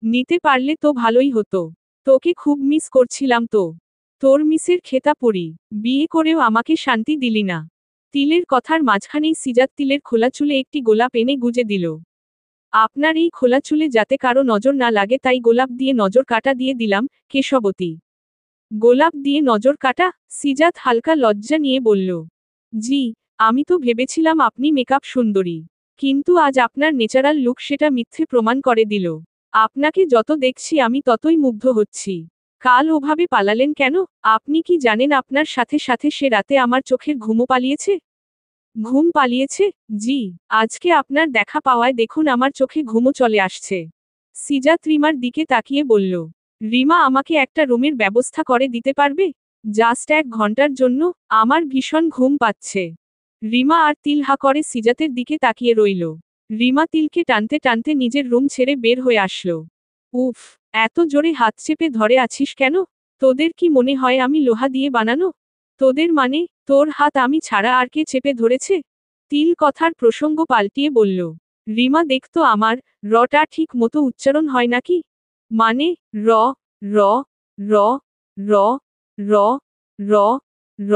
নিতে পারলে তো ভালোই হতো। তোকে খুব মিস করছিলাম তো। তোর মিসের খেতা পড়ি। বিয়ে করেও আমাকে শান্তি দিলি না। তিলের কথার মাঝখানেই সিজাত তিলের খোলা চুলে একটি গোলাপ এনে গুজে দিল। আপনার এই খোলা চুলে যাতে কারো নজর না লাগে তাই গোলাপ দিয়ে নজর কাটা দিয়ে দিলাম। কেশবতী। গোলাপ দিয়ে নজর কাটা? সিজাত হালকা লজ্জা নিয়ে বলল। জি, আমি তো ভেবেছিলাম আপনি মেকআপ সুন্দরী। কিন্তু আজ আপনার ন্যাচারাল লুক সেটা মিথ্যে প্রমাণ করে দিল। আপনাকে যত দেখছি আমি ততই মুগ্ধ হচ্ছি। কাল ওভাবে পালালেন কেন? আপনি কি জানেন আপনার সাথে সাথে সে রাতে আমার চোখের ঘুমও পালিয়েছে? ঘুম পালিয়েছে? জি, আজকে আপনার দেখা পাওয়ায় দেখুন আমার চোখে ঘুমও চলে আসছে। সিজাত রিমার দিকে তাকিয়ে বলল। রিমা আমাকে একটা রুমের ব্যবস্থা করে দিতে পারবে? জাস্ট 1 ঘন্টার জন্য? আমার ভীষণ ঘুম পাচ্ছে। রিমা আর তিল হা করে সিজাতের দিকে তাকিয়ে রইল। রিমা তিলকে টানতে টানতে নিজের রুম ছেড়ে বের হয়ে আসলো। উফ, এত জোরে হাত চেপে ধরে আছিস কেন? তোদের কি মনে হয় আমি লোহা দিয়ে বানানো? তোদের মানে, তোর হাত আমি ছাড়া আর কে চেপে ধরেছে? তিল কথার প্রসঙ্গ পাল্টিয়ে বলল। রিমা দেখতো আমার রটা ঠিক মতো উচ্চারণ হয় নাকি? মানে, র, র, র, র, র, র, র, র,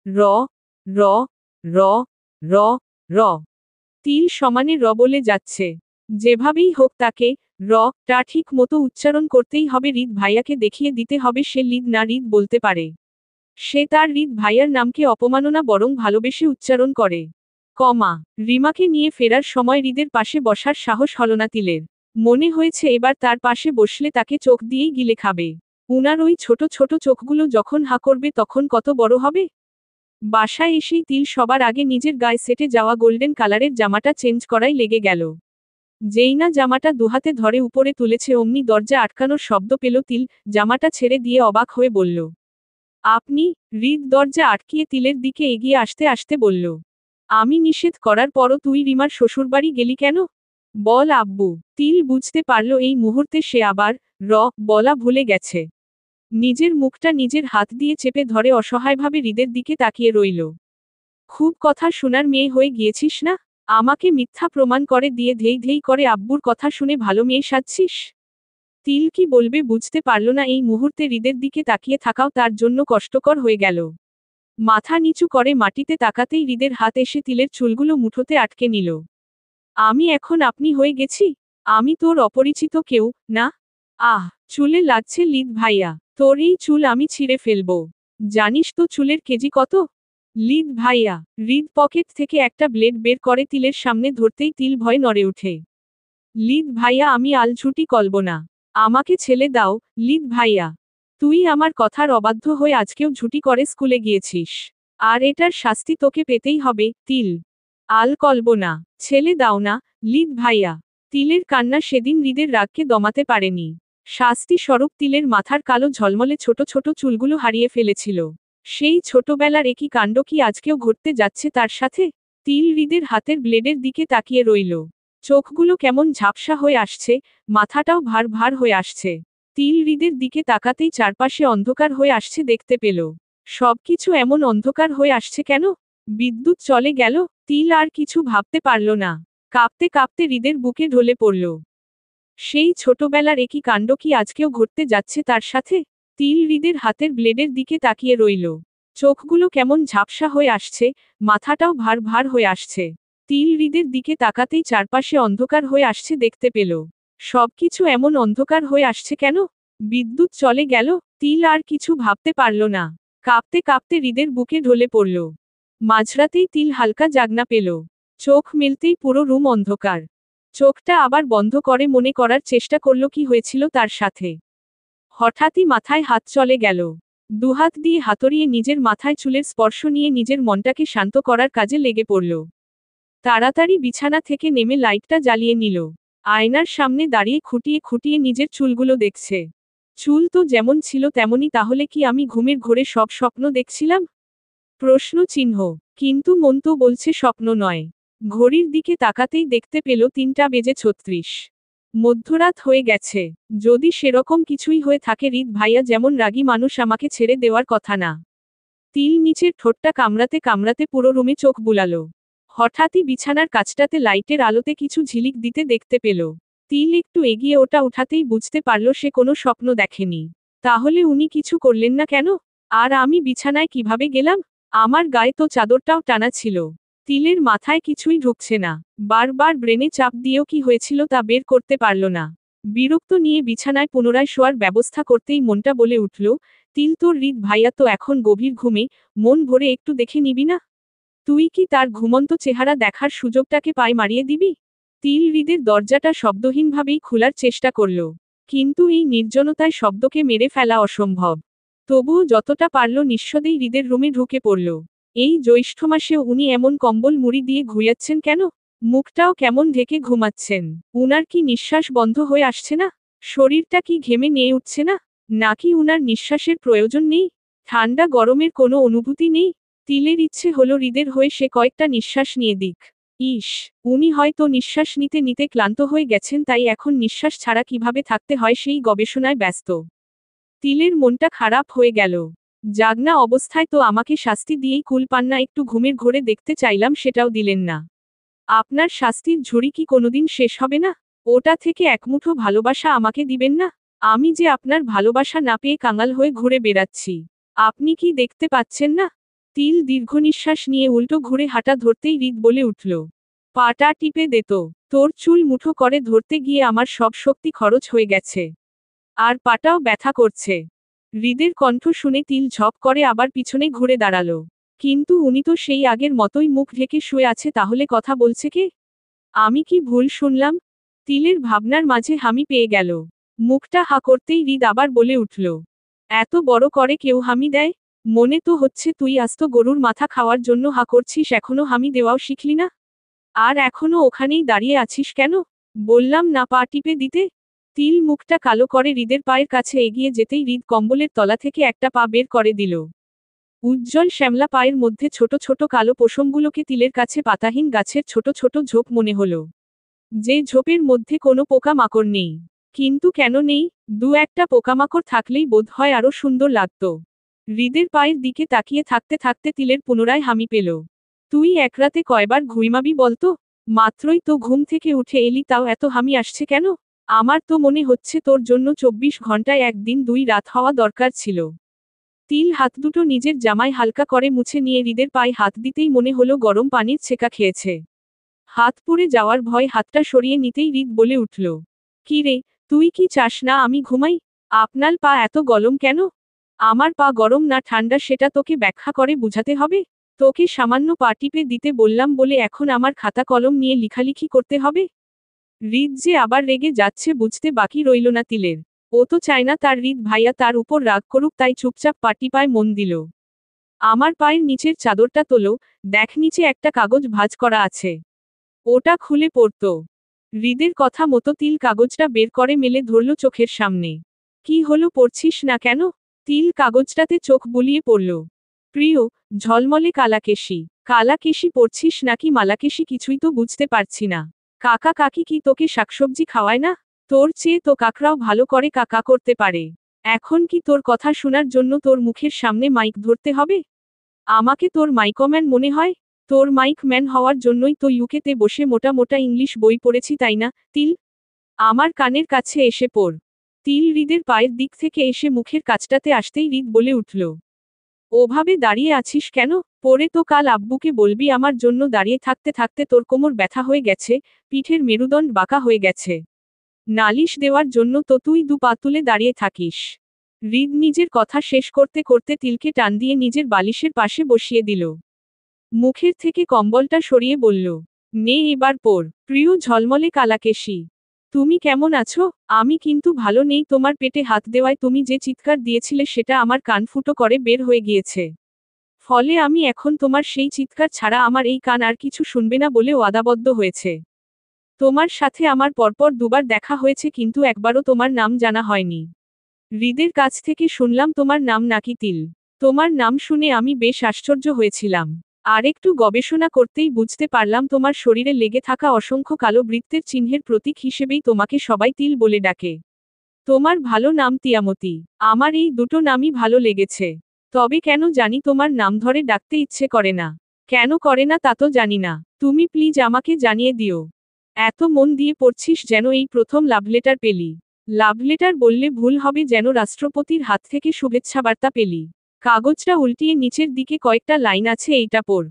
র, র, র, র, র। তিল সমানে র বলে যাচ্ছে। যেভাবেই হোক তাকে র টা ঠিক মতো উচ্চারণ করতেই হবে। রিদ ভাইয়াকে দেখিয়ে দিতে হবে সে লিদ না রিদ বলতে পারে। সে তার রিদ ভাইয়ার নামকে অপমাননা বরং ভালোবেসে উচ্চারণ করে। কমা। রিমাকে নিয়ে ফেরার সময় হৃদের পাশে বসার সাহস হল না তিলের। মনে হয়েছে এবার তার পাশে বসলে তাকে চোখ দিয়েই গিলে খাবে। উনার ওই ছোট ছোট চোখগুলো যখন হা করবে তখন কত বড় হবে। বাসায় এসেই তিল সবার আগে নিজের গায়ে সেটে যাওয়া গোল্ডেন কালারের জামাটা চেঞ্জ করাই লেগে গেল। যেই না জামাটা দুহাতে ধরে উপরে তুলেছে অমনি দরজা আটকানোর শব্দ পেল তিল। জামাটা ছেড়ে দিয়ে অবাক হয়ে বলল। আপনি? হৃদ দরজা আটকিয়ে তিলের দিকে এগিয়ে আসতে আসতে বলল। আমি নিষেধ করার পরও তুই রিমার শ্বশুরবাড়ি গেলি কেন? বল আব্বু। তিল বুঝতে পারল এই মুহূর্তে সে আবার বলা ভুলে গেছে। নিজের মুখটা নিজের হাত দিয়ে চেপে ধরে অসহায়ভাবে হৃদের দিকে তাকিয়ে রইল। খুব কথা শোনার মেয়ে হয়ে গিয়েছিস না? আমাকে মিথ্যা প্রমাণ করে দিয়ে ধেই ধেই করে আব্বুর কথা শুনে ভালো মেয়ে সাজছিস? তিল কি বলবে বুঝতে পারল না এই মুহূর্তে হৃদের দিকে তাকিয়ে থাকাও তার জন্য কষ্টকর হয়ে গেল। মাথা নিচু করে মাটিতে তাকাতেই হৃদের হাত এসে তিলের চুলগুলো মুঠোতে আটকে নিল। আমি এখন আপনি হয়ে গেছি? আমি তোর অপরিচিত কেউ, না? আহ, চুলে লাগছে লিদ ভাইয়া। তোর এই চুল আমি ছিঁড়ে ফেলবো। জানিস তো চুলের কেজি কত? লিদ ভাইয়া। হৃদ পকেট থেকে একটা ব্লেড বের করে তিলের সামনে ধরতেই তিল ভয়ে নড়ে ওঠে। লিদ ভাইয়া আমি আলঝুটি কলব না। আমাকে ছেলে দাও, লিদ ভাইয়া। তুই আমার কথার অবাধ্য হয়ে আজকেও ঝুটি করে স্কুলে গিয়েছিস। আর এটার শাস্তি তোকে পেতেই হবে, তিল। আল কলব না। ছেলে দাও না, লিদ ভাইয়া। তিলের কান্না সেদিন হৃদের রাগকে দমাতে পারেনি। শাস্তি স্বরূপ তিলের মাথার কালো ঝলমলে ছোট ছোট চুলগুলো হারিয়ে ফেলেছিল। সেই ছোটবেলার একই কাণ্ড কি আজকেও ঘটতে যাচ্ছে তার সাথে? তিল হৃদের হাতের ব্লেডের দিকে তাকিয়ে রইল। চোখগুলো কেমন ঝাপসা হয়ে আসছে, মাথাটাও ভার ভার হয়ে আসছে। তিল হৃদের দিকে তাকাতেই চারপাশে অন্ধকার হয়ে আসছে দেখতে পেল। সবকিছু এমন অন্ধকার হয়ে আসছে কেন? বিদ্যুৎ চলে গেল? তিল আর কিছু ভাবতে পারল না। কাঁপতে কাঁপতে হৃদের বুকে ঢলে পড়ল। সেই ছোটবেলার একই কাণ্ড কি আজকেও ঘটতে যাচ্ছে তার সাথে? তিল হৃদের হাতের ব্লেডের দিকে তাকিয়ে রইল। চোখগুলো কেমন ঝাপসা হয়ে আসছে, মাথাটাও ভার ভার হয়ে আসছে। তিল হৃদের দিকে তাকাতেই চারপাশে অন্ধকার হয়ে আসছে দেখতে পেল। সবকিছু এমন অন্ধকার হয়ে আসছে কেন? বিদ্যুৎ চলে গেল? তিল আর কিছু ভাবতে পারল না। কাঁপতে কাঁপতে হৃদের বুকে ঢলে পড়ল। মাঝরাতেই তিল হালকা জাগনা পেল। চোখ মেলতেই পুরো রুম অন্ধকার। চোখটা আবার বন্ধ করে মনে করার চেষ্টা করল কি হয়েছিল তার সাথে। হঠাৎই মাথায় হাত চলে গেল। দুহাত দিয়ে হাতড়িয়ে নিজের মাথায় চুলের স্পর্শ নিয়ে নিজের মনটাকে শান্ত করার কাজে লেগে পড়ল। তাড়াতাড়ি বিছানা থেকে নেমে লাইটটা জ্বালিয়ে নিল। আয়নার সামনে দাঁড়িয়ে খুঁটিয়ে খুঁটিয়ে নিজের চুলগুলো দেখছে। চুল তো যেমন ছিল তেমনই, তাহলে কি আমি ঘুমের ঘোরে সব স্বপ্ন দেখছিলাম? প্রশ্ন চিহ্ন। কিন্তু মন তো বলছে স্বপ্ন নয়। ঘড়ির দিকে তাকাতেই দেখতে পেল 3:36। মধ্যরাত হয়ে গেছে। যদি সেরকম কিছুই হয়ে থাকে হৃদ ভাইয়া যেমন রাগী মানুষ আমাকে ছেড়ে দেওয়ার কথা না। তিল নিচের ঠোঁটটা কামড়াতে কামড়াতে পুরো রুমে চোখ বুলালো। হঠাৎই বিছানার কাছটাতে লাইটের আলোতে কিছু ঝিলিক দিতে দেখতে পেল। তিল একটু এগিয়ে ওটা উঠাতেই বুঝতে পারল সে কোনো স্বপ্ন দেখেনি। তাহলে উনি কিছু করলেন না কেন? আর আমি বিছানায় কিভাবে গেলাম? আমার গায়ে তো চাদরটাও টানা ছিল। তিলের মাথায় কিছুই ঢুকছে না। বারবার ব্রেনে চাপ দিয়েও কি হয়েছিল তা বের করতে পারল না। বিরক্ত নিয়ে বিছানায় পুনরায় শোয়ার ব্যবস্থা করতেই মনটা বলে উঠল, তিল তোর হৃদ ভাইয়া তো এখন গভীর ঘুমে, মন ভরে একটু দেখে নিবি না? তুই কি তার ঘুমন্ত চেহারা দেখার সুযোগটাকে পায় মারিয়ে দিবি? তিল হৃদের দরজাটা শব্দহীনভাবেই খোলার চেষ্টা করল। কিন্তু এই নির্জনতায় শব্দকে মেরে ফেলা অসম্ভব। তবুও যতটা পারল নিঃস্বদেই হৃদের রুমে ঢুকে পড়ল। এই জ্যৈষ্ঠ মাসেও উনি এমন কম্বল মুড়ি দিয়ে ঘুমাচ্ছেন কেন? মুখটাও কেমন ঢেকে ঘুমাচ্ছেন। উনার কি নিঃশ্বাস বন্ধ হয়ে আসছে না? শরীরটা কি ঘেমে নিয়ে উঠছে না? নাকি উনার নিঃশ্বাসের প্রয়োজন নেই? ঠান্ডা গরমের কোনো অনুভূতি নেই? তিলের ইচ্ছে হলো হৃদের হয়ে সে কয়েকটা নিঃশ্বাস নিয়ে দিক। ইস, উনি হয়তো নিঃশ্বাস নিতে নিতে ক্লান্ত হয়ে গেছেন, তাই এখন নিঃশ্বাস ছাড়া কিভাবে থাকতে হয় সেই গবেষণায় ব্যস্ত। তিলের মনটা খারাপ হয়ে গেল। জাগনা অবস্থায় তো আমাকে শাস্তি দিয়েই কুল পান না, একটু ঘুমের ঘোরে দেখতে চাইলাম সেটাও দিলেন না। আপনার শাস্তির ঝুড়ি কি কোনোদিন শেষ হবে না? ওটা থেকে একমুঠো ভালোবাসা আমাকে দিবেন না? আমি যে আপনার ভালোবাসা না পেয়ে কাঙাল হয়ে ঘুরে বেড়াচ্ছি। আপনি কি দেখতে পাচ্ছেন না? তিল দীর্ঘনিশ্বাস নিয়ে উল্টো ঘুরে হাঁটা ধরতেই হৃদ বলে উঠল, পাটা টিপে দে তো। তোর চুল মুঠো করে ধরতে গিয়ে আমার সব শক্তি খরচ হয়ে গেছে। আর পাটাও ব্যথা করছে। হৃদের কণ্ঠ শুনে তিল ঝপ করে আবার পিছনে ঘুরে দাঁড়ালো। কিন্তু উনি তো সেই আগের মতোই মুখ ঢেকে শুয়ে আছে, তাহলে কথা বলছে কে? আমি কি ভুল শুনলাম? তিলের ভাবনার মাঝে হামি পেয়ে গেল। মুখটা হা করতেই হৃদ আবার বলে উঠল, এত বড় করে কেউ হামি দেয়? মনে তো হচ্ছে তুই আস্ত গরুর মাথা খাওয়ার জন্য হা করছিস, এখনো হামি দেওয়াও শিখলি না? আর এখনো ওখানেই দাঁড়িয়ে আছিস কেন? বললাম না পা টিপে দিতে? তিল মুখটা কালো করে হৃদের পায়ের কাছে এগিয়ে যেতেই হৃদ কম্বলের তলা থেকে একটা পা বের করে দিল। উজ্জ্বল শ্যামলা পায়ের মধ্যে ছোট ছোট কালো পশমগুলোকে তিলের কাছে পাতাহীন গাছের ছোট ছোট ঝোপ মনে হলো। যে ঝোপের মধ্যে কোনো পোকা মাকড় নেই। কিন্তু কেন নেই? দু একটা পোকামাকড় থাকলেই বোধ হয় আরো সুন্দর লাগত। হৃদের পায়ের দিকে তাকিয়ে থাকতে থাকতে তিলের পুনরায় হামি পেল। তুই এক রাতে কয়বার ঘুমাবি বলতো? মাত্রই তো ঘুম থেকে উঠে এলি, তাও এত হামি আসছে কেন? আমার তো মনে হচ্ছে তোর জন্য 24 ঘন্টায় একদিন 2 রাত হওয়া দরকার ছিল। তিল হাত দুটো নিজের জামায় হালকা করে মুছে নিয়ে হৃদের পায়ে হাত দিতেই মনে হলো গরম পানির ছেঁকা খেয়েছে। হাত পুড়ে যাওয়ার ভয় হাতটা সরিয়ে নিতেই হৃদ বলে উঠল, কি রে, তুই কি চাস না আমি ঘুমাই? আপনার পা এত গরম কেন? আমার পা গরম না ঠান্ডা সেটা তোকে ব্যাখ্যা করে বুঝাতে হবে? তোকে সামান্য পা টিপে দিতে বললাম বলে এখন আমার খাতা কলম নিয়ে লিখালিখি করতে হবে? হৃদ যে আবার রেগে যাচ্ছে বুঝতে বাকি রইল না তিলের। ও তো চায় না তার হৃদ ভাইয়া তার উপর রাগ করুক, তাই চুপচাপ পা টিপায় মন দিল। আমার পায়ের নিচের চাদরটা তোলো, দেখ নিচে একটা কাগজ ভাঁজ করা আছে। ওটা খুলে পড়তো। হৃদের কথা মতো তিল কাগজটা বের করে মেলে ধরল চোখের সামনে। কি হলো, পড়ছিস না কেন? তিল কাগজটাতে চোখ বুলিয়ে পড়ল। প্রিয়, ঝলমলে কালাকেশি। কালাকেশি পড়ছিস নাকি মালাকেশি কিছুই তো বুঝতে পারছি না। কাকা কাকি কি তোকে শাকসবজি খাওয়ায় না? তোর চেয়ে তো কাকরাও ভালো করে কাকা করতে পারে। এখন কি তোর কথা শোনার জন্য তোর মুখের সামনে মাইক ধরতে হবে? আমাকে তোর মাইকম্যান মনে হয়? তোর মাইক ম্যান হওয়ার জন্যই তো ইউকেতে বসে মোটা মোটা ইংলিশ বই পড়েছি, তাই না? তিল, আমার কানের কাছে এসে পড়। তিল হৃদের পায়ের দিক থেকে এসে মুখের কাছটাতে আসতেই হৃদ বলে উঠল, ওভাবে দাঁড়িয়ে আছিস কেন? পরে তো কাল আব্বুকে বলবি আমার জন্য দাঁড়িয়ে থাকতে থাকতে তোর কোমর ব্যথা হয়ে গেছে, পিঠের মেরুদণ্ড বাঁকা হয়ে গেছে। নালিশ দেওয়ার জন্য তো তুই 2 পা তুলে দাঁড়িয়ে থাকিস। হৃদ নিজের কথা শেষ করতে করতে তিলকে টান দিয়ে নিজের বালিশের পাশে বসিয়ে দিল। মুখের থেকে কম্বলটা সরিয়ে বলল, নে এবার পড়। প্রিয় ঝলমলে কালাকেশি, তুমি কেমন আছো? আমি কিন্তু ভালো নেই। তোমার পেটে হাত দেওয়ায় তুমি যে চিৎকার দিয়েছিলে সেটা আমার কান ফুটো করে বের হয়ে গিয়েছে। ফলে আমি এখন তোমার সেই চিৎকার ছাড়া আমার এই কান আর কিছু শুনবে না বলে ওয়াদাবদ্ধ হয়েছে। তোমার সাথে আমার পরপর 2বার দেখা হয়েছে, কিন্তু একবারও তোমার নাম জানা হয়নি। হৃদের কাছ থেকে শুনলাম তোমার নাম নাকি তিল। তোমার নাম শুনে আমি বেশ আশ্চর্য হয়েছিলাম। আর একটু গবেষণা করতেই বুঝতে পারলাম তোমার শরীরে লেগে থাকা অসংখ্য কালো বৃত্তের চিহ্নের প্রতীক হিসেবেই তোমাকে সবাই তিল বলে ডাকে। তোমার ভালো নাম তিয়ামতি। আমার এই দুটো নামই ভালো লেগেছে। তবে কেন জানি তোমার নাম ধরে ডাকতে ইচ্ছে করে না। কেন করে না তা তো জানি না। তুমি প্লিজ আমাকে জানিয়ে দিও। এত মন দিয়ে পড়ছিস যেন এই প্রথম লাভ লেটার পেলি। লাভ লেটার বললে ভুল হবে, যেন রাষ্ট্রপতির হাত থেকে শুভেচ্ছা বার্তা পেলি। কাগজটা উল্টিয়ে নিচের দিকে কয়েকটা লাইন আছে, এইটা পড়।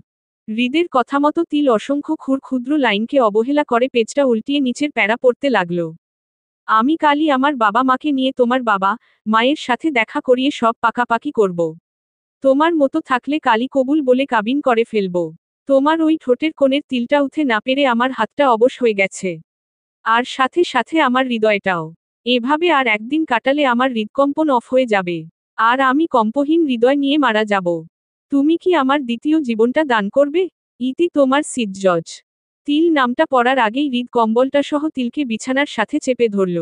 হৃদের কথা মতো তিল অসংখ্য ক্ষুদ্র লাইনকে অবহেলা করে পেজটা উল্টিয়ে নিচের প্যারা পড়তে লাগল। আমি কালই আমার বাবা মাকে নিয়ে তোমার বাবা মায়ের সাথে দেখা করিয়ে সব পাকাপাকি করব। তোমার মতো থাকলে কালই কবুল বলে কাবিন করে ফেলব। তোমার ওই ঠোঁটের কোণের তিলটা উঠে না পেরে আমার হাতটা অবশ হয়ে গেছে। আর সাথে সাথে আমার হৃদয়টাও। এভাবে আর একদিন কাটালে আমার হৃদকম্পন অফ হয়ে যাবে। আর আমি কম্পহীন হৃদয় নিয়ে মারা যাব। তুমি কি আমার দ্বিতীয় জীবনটা দান করবে? ইতি তোমার সিড জজ। তিল নামটা পড়ার আগেই হৃদ কম্বলটা সহ তিলকে বিছানার সাথে চেপে ধরল।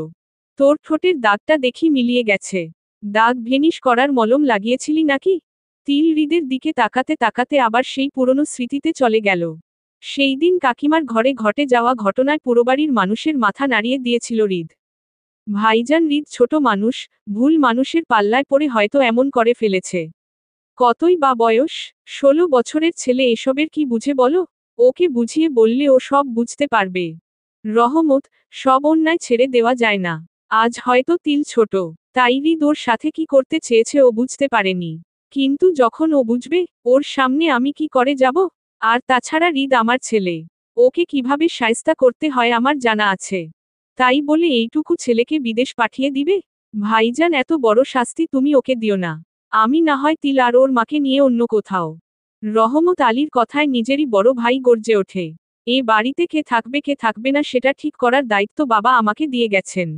তোর ঠোঁটের দাগটা দেখি মিলিয়ে গেছে। দাগ ভেনিশ করার মলম লাগিয়েছিলি নাকি? তিল হৃদের দিকে তাকাতে তাকাতে আবার সেই পুরনো স্মৃতিতে চলে গেল। সেই দিন কাকিমার ঘরে ঘটে যাওয়া ঘটনায় পুরোবাড়ির মানুষের মাথা নাড়িয়ে দিয়েছিল হৃদ। ভাইজান হৃদ ছোট মানুষ, ভুল মানুষের পাল্লায় পড়ে হয়তো এমন করে ফেলেছে। কতই বা বয়স? 16 বছরের ছেলে এসবের কি বুঝে বলো? ওকে বুঝিয়ে বললে ও সব বুঝতে পারবে। রহমত, সব অন্যায় ছেড়ে দেওয়া যায় না। আজ হয়তো তিল ছোট, তাই হৃদ ওর সাথে কি করতে চেয়েছে ও বুঝতে পারেনি। কিন্তু যখন ও বুঝবে, ওর সামনে আমি কি করে যাব? আর তাছাড়া হৃদ আমার ছেলে। ওকে কিভাবে শায়েস্তা করতে হয় আমার জানা আছে। তাই বলে এইটুকু ছেলেকে বিদেশ পাঠিয়ে দিবে? ভাইজান এত বড় শাস্তি তুমি ওকে দিও না। আমি না হয় তিল আর ওর মাকে নিয়ে অন্য কোথাও। রহমত আলীর কথায় নিজেরই বড় ভাই গর্জে ওঠে। এ বাড়িতে কে থাকবে না সেটা ঠিক করার দায়িত্ব বাবা আমাকে দিয়ে গেছেন।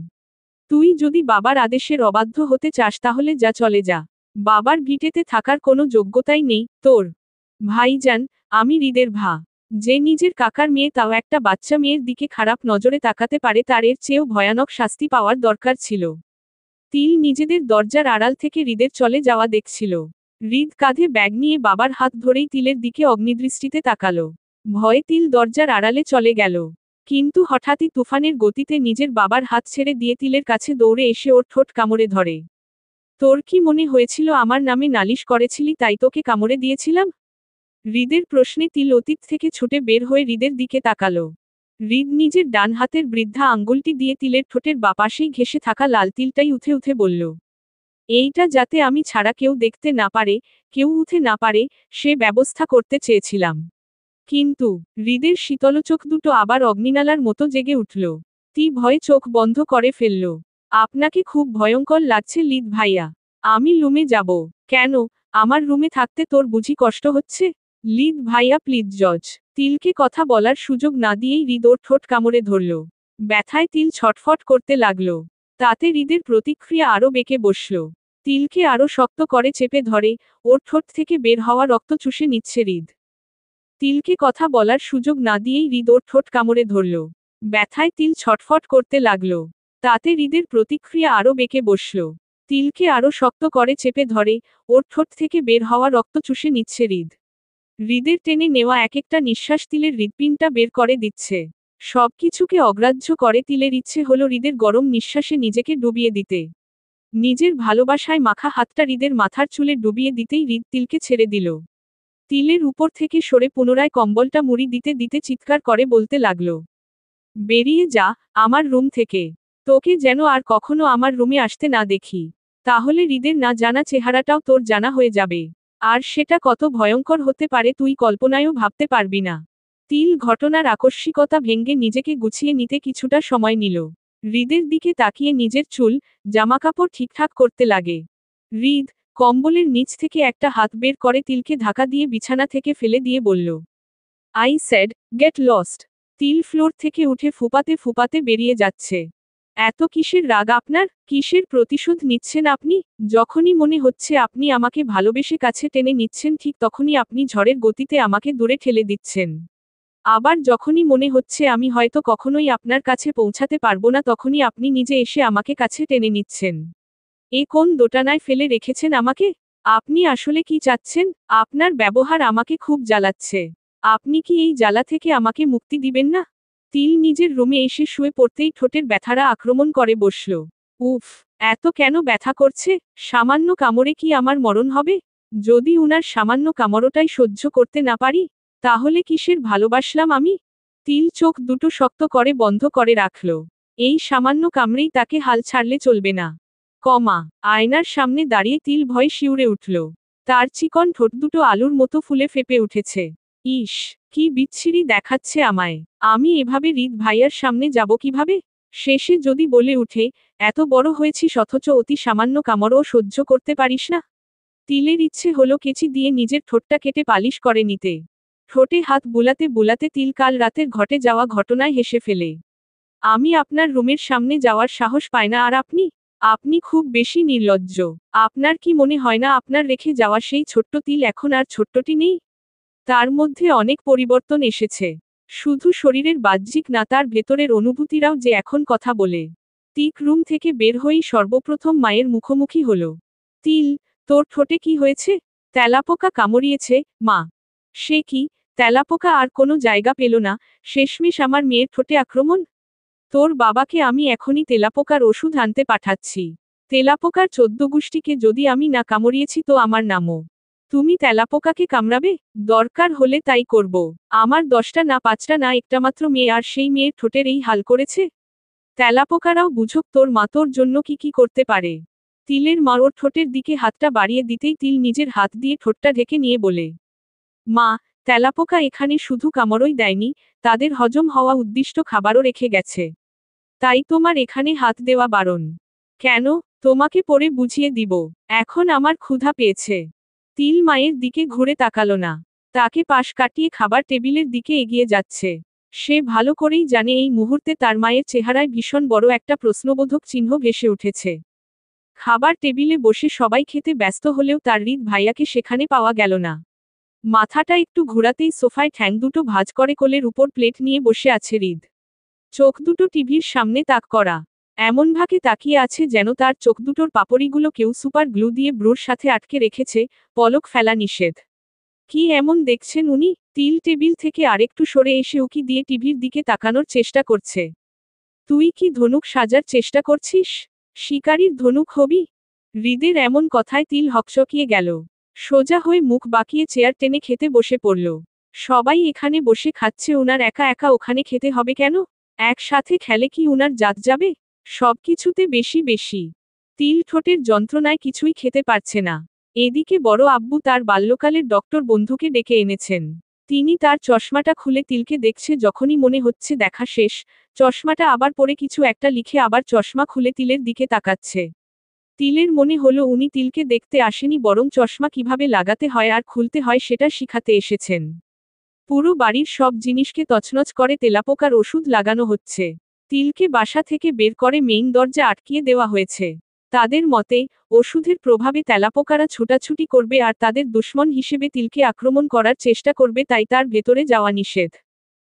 তুই যদি বাবার আদেশের অবাধ্য হতে চাস তাহলে যা, চলে যা। বাবার ভিটেতে থাকার কোনো যোগ্যতাই নেই তোর। ভাইজান, আমি হৃদের ভা। যে নিজের কাকার মেয়ে তাও একটা বাচ্চা মেয়ের দিকে খারাপ নজরে তাকাতে পারে তার এর চেয়েও ভয়ানক শাস্তি পাওয়ার দরকার ছিল। তিল নিজেদের দরজার আড়াল থেকে হৃদের চলে যাওয়া দেখছিল। হৃদ কাঁধে ব্যাগ নিয়ে বাবার হাত ধরেই তিলের দিকে অগ্নিদৃষ্টিতে তাকালো। ভয়ে তিল দরজার আড়ালে চলে গেল। কিন্তু হঠাৎই তুফানের গতিতে নিজের বাবার হাত ছেড়ে দিয়ে তিলের কাছে দৌড়ে এসে ওর ঠোঁট কামড়ে ধরে। তোর কি মনে হয়েছিল আমার নামে নালিশ করেছিলি তাই তোকে কামড়ে দিয়েছিলাম? হৃদের প্রশ্নে তিল অতীত থেকে ছুটে বের হয়ে হৃদের দিকে তাকালো। হৃদ নিজের ডান হাতের বৃদ্ধা আঙ্গুলটি দিয়ে তিলের ঠোঁটের বাপাশেই ঘেঁষে থাকা লাল তিলটাই উঠে উঠে বলল। এইটা যাতে আমি ছাড়া কেউ দেখতে না পারে, কেউ উঠে না পারে, সে ব্যবস্থা করতে চেয়েছিলাম। কিন্তু হৃদের শীতল চোখ দুটো আবার অগ্নিনালার মতো জেগে উঠল। তি ভয়ে চোখ বন্ধ করে ফেলল। আপনাকে খুব ভয়ঙ্কর লাগছে লিদ ভাইয়া। আমি রুমে যাব। কেন? আমার রুমে থাকতে তোর বুঝি কষ্ট হচ্ছে? লিদ ভাইয়া প্লিজ জজ। তিলকে কথা বলার সুযোগ না দিয়েই হৃদ ওর ঠোঁট কামড়ে ধরল। ব্যথায় তিল ছটফট করতে লাগল। তাতে হৃদের প্রতিক্রিয়া আরও বেঁকে বসল। তিলকে আরও শক্ত করে চেপে ধরে, ওর ঠোঁট থেকে বের হওয়া রক্ত চুষে নিচ্ছে হৃদ। তিলকে কথা বলার সুযোগ না দিয়েই হৃদ ওর ঠোঁট কামড়ে ধরল। ব্যথায় তিল ছটফট করতে লাগল। তাতে হৃদের প্রতিক্রিয়া আরও বেঁকে বসল। তিলকে আরও শক্ত করে চেপে ধরে, ওর ঠোঁট থেকে বের হওয়া রক্ত চুষে নিচ্ছে হৃদ। হৃদের টেনে নেওয়া এক একটা নিঃশ্বাস তিলের হৃৎপিণ্ডটা বের করে দিচ্ছে। সবকিছুকে অগ্রাহ্য করে তিলের ইচ্ছে হলো হৃদের গরম নিঃশ্বাসে নিজেকে ডুবিয়ে দিতে। নিজের ভালোবাসায় মাখা হাতটা হৃদের মাথার চুলে ডুবিয়ে দিতেই হৃদ তিলকে ছেড়ে দিল। তিলের উপর থেকে সরে পুনরায় কম্বলটা মুড়ি দিতে দিতে চিৎকার করে বলতে লাগল। বেরিয়ে যা, আমার রুম থেকে। তোকে যেন আর কখনো আমার রুমে আসতে না দেখি। তাহলে হৃদের না জানা চেহারাটাও তোর জানা হয়ে যাবে। আর সেটা কত ভয়ঙ্কর হতে পারে তুই কল্পনায়ও ভাবতে পারবি না। তিল ঘটনার আকস্মিকতা ভেঙ্গে নিজেকে গুছিয়ে নিতে কিছুটা সময় নিল। হৃদের দিকে তাকিয়ে নিজের চুল, জামাকাপড় ঠিকঠাক করতে লাগে। হৃদ কম্বলের নিচ থেকে একটা হাত বের করে তিলকে ধাক্কা দিয়ে বিছানা থেকে ফেলে দিয়ে বলল। I said, get lost. তিল ফ্লোর থেকে উঠে ফুপাতে ফুপাতে বেরিয়ে যাচ্ছে। এত কিসের রাগ আপনার? কিসের প্রতিশোধ নিচ্ছেন আপনি? যখনই মনে হচ্ছে আপনি আমাকে ভালোবেসে কাছে টেনে নিচ্ছেন ঠিক তখনই আপনি ঝড়ের গতিতে আমাকে দূরে ঠেলে দিচ্ছেন। আবার যখনই মনে হচ্ছে আমি হয়তো কখনোই আপনার কাছে পৌঁছাতে পারবো না তখনই আপনি নিজে এসে আমাকে কাছে টেনে নিচ্ছেন। এ কোন দোটানায় ফেলে রেখেছেন আমাকে? আপনি আসলে কি চাচ্ছেন? আপনার ব্যবহার আমাকে খুব জ্বালাচ্ছে। আপনি কি এই জ্বালা থেকে আমাকে মুক্তি দিবেন না? তিল নিজের রুমে এসে শুয়ে পড়তেই ঠোঁটের ব্যথারা আক্রমণ করে বসল। উফ, এত কেন ব্যথা করছে? সামান্য কামড়ে কি আমার মরণ হবে? যদি উনার সামান্য কামড়টাই সহ্য করতে না পারি, তাহলে কিসের ভালোবাসলাম আমি? তিল চোখ দুটো শক্ত করে বন্ধ করে রাখল। এই সামান্য কামড়েই তাকে হাল ছাড়লে চলবে না। আয়নার সামনে দাঁড়িয়ে তিল ভয়ে শিউরে উঠল। তার চিকন ঠোঁট দুটো আলুর মতো ফুলে ফেপে উঠেছে। ইস, কি বিচ্ছিরি দেখাচ্ছে আমায়। আমি এভাবে হৃদ ভাইয়ার সামনে যাব কিভাবে? শেষে যদি বলে উঠে, এত বড় হয়েছিস অথচ অতি সামান্য কামড়ও সহ্য করতে পারিস না। তিলের ইচ্ছে হলো কেচি দিয়ে নিজের ঠোঁটটা কেটে পালিশ করে নিতে। ঠোঁটে হাত বুলাতে বুলাতে তিল কাল রাতের ঘটে যাওয়া ঘটনায় হেসে ফেলে। আমি আপনার রুমের সামনে যাওয়ার সাহস পাই না আর আপনি? আপনি খুব বেশি নির্লজ্জ। আপনার কি মনে হয় না আপনার রেখে যাওয়া সেই ছোট্ট তিল এখন আর ছোট্টটি নেই? তার মধ্যে অনেক পরিবর্তন এসেছে। শুধু শরীরের বাহ্যিক না, তার ভেতরের অনুভূতিরাও যে এখন কথা বলে। তিক রুম থেকে বের হয়েই সর্বপ্রথম মায়ের মুখোমুখি হল। তিল, তোর ঠোঁটে কি হয়েছে? তেলাপোকা কামড়িয়েছে, মা। সে কি? তেলাপোকা আর কোনো জায়গা পেল না, শেষমেশ আমার মেয়ের ঠোঁটে আক্রমণ? তোর বাবাকে আমি এখনই তেলাপোকার ওষুধ আনতে পাঠাচ্ছি। তেলাপোকার 14 গোষ্ঠীকে যদি আমি না কামড়িয়েছি তো আমার নামও। তুমি তেলাপোকাকে কামড়াবে? দরকার হলে তাই করব। আমার 10টা না 5টা না একটামাত্র মেয়ে, আর সেই মেয়ের ঠোঁটের এই হাল করেছে? তেলাপোকারাও বুঝুক তোর মা তোর জন্য কি কি করতে পারে। তিলের মা ওর ঠোঁটের দিকে হাতটা বাড়িয়ে দিতেই তিল নিজের হাত দিয়ে ঠোঁটটা ঢেকে নিয়ে বলে, মা, তেলাপোকা এখানে শুধু কামড়ই দেয়নি, তাদের হজম হওয়া উদ্দিষ্ট খাবারও রেখে গেছে। তাই তোমার এখানে হাত দেওয়া বারণ। কেন? তোমাকে পরে বুঝিয়ে দিব। এখন আমার ক্ষুধা পেয়েছে। তিল মায়ের দিকে ঘুরে তাকালো না। তাকে পাশ কাটিয়ে খাবার টেবিলের দিকে এগিয়ে যাচ্ছে। সে ভালো করেই জানে এই মুহূর্তে তার মায়ের চেহারায় ভীষণ বড় একটা প্রশ্নবোধক চিহ্ন ভেসে উঠেছে। খাবার টেবিলে বসে সবাই খেতে ব্যস্ত হলেও তার হৃদ ভাইয়াকে সেখানে পাওয়া গেল না। মাথাটা একটু ঘুরাতেই সোফায় ঠ্যাং দুটো ভাঁজ করে কোলের উপর প্লেট নিয়ে বসে আছে হৃদ। চোখ দুটো টিভির সামনে তাক করা। এমনভাবে তাকিয়ে আছে যেন তার চোখ দুটোর পাপড়িগুলো কেউ সুপার গ্লু দিয়ে ব্রুর সাথে আটকে রেখেছে, পলক ফেলা নিষেধ। কি এমন দেখছেন উনি? তিল টেবিল থেকে আরেকটু সরে এসে উকি দিয়ে টিভির দিকে তাকানোর চেষ্টা করছে। তুই কি ধনুক সাজার চেষ্টা করছিস? শিকারীর ধনুক হবি? হৃদের এমন কথায় তিল হকচকিয়ে গেল। সোজা হয়ে মুখ বাঁকিয়ে চেয়ার টেনে খেতে বসে পড়ল। সবাই এখানে বসে খাচ্ছে, উনার একা একা ওখানে খেতে হবে কেন? একসাথে খেলে কি উনার জাত যাবে? সবকিছুতে বেশি বেশি। তিল ঠোঁটের যন্ত্রণায় কিছুই খেতে পারছে না। এদিকে বড় আব্বু তার বাল্যকালের ডক্টর বন্ধুকে ডেকে এনেছেন। তিনি তার চশমাটা খুলে তিলকে দেখছে, যখনই মনে হচ্ছে দেখা শেষ, চশমাটা আবার পরে কিছু একটা লিখে আবার চশমা খুলে তিলের দিকে তাকাচ্ছে। তিলের মনে হলো উনি তিলকে দেখতে আসেনি, বরং চশমা কিভাবে লাগাতে হয় আর খুলতে হয় সেটা শিখাতে এসেছেন। পুরো বাড়ির সব জিনিসকে তছনছ করে তেলাপোকার ওষুধ লাগানো হচ্ছে। তিলকে বাসা থেকে বের করে মেইন দরজা আটকিয়ে দেওয়া হয়েছে। তাদের মতে, ওষুধের প্রভাবে তেলাপোকারা ছুটাছুটি করবে আর তাদের দুশ্মন হিসেবে তিলকে আক্রমণ করার চেষ্টা করবে, তাই তার ভেতরে যাওয়া নিষেধ।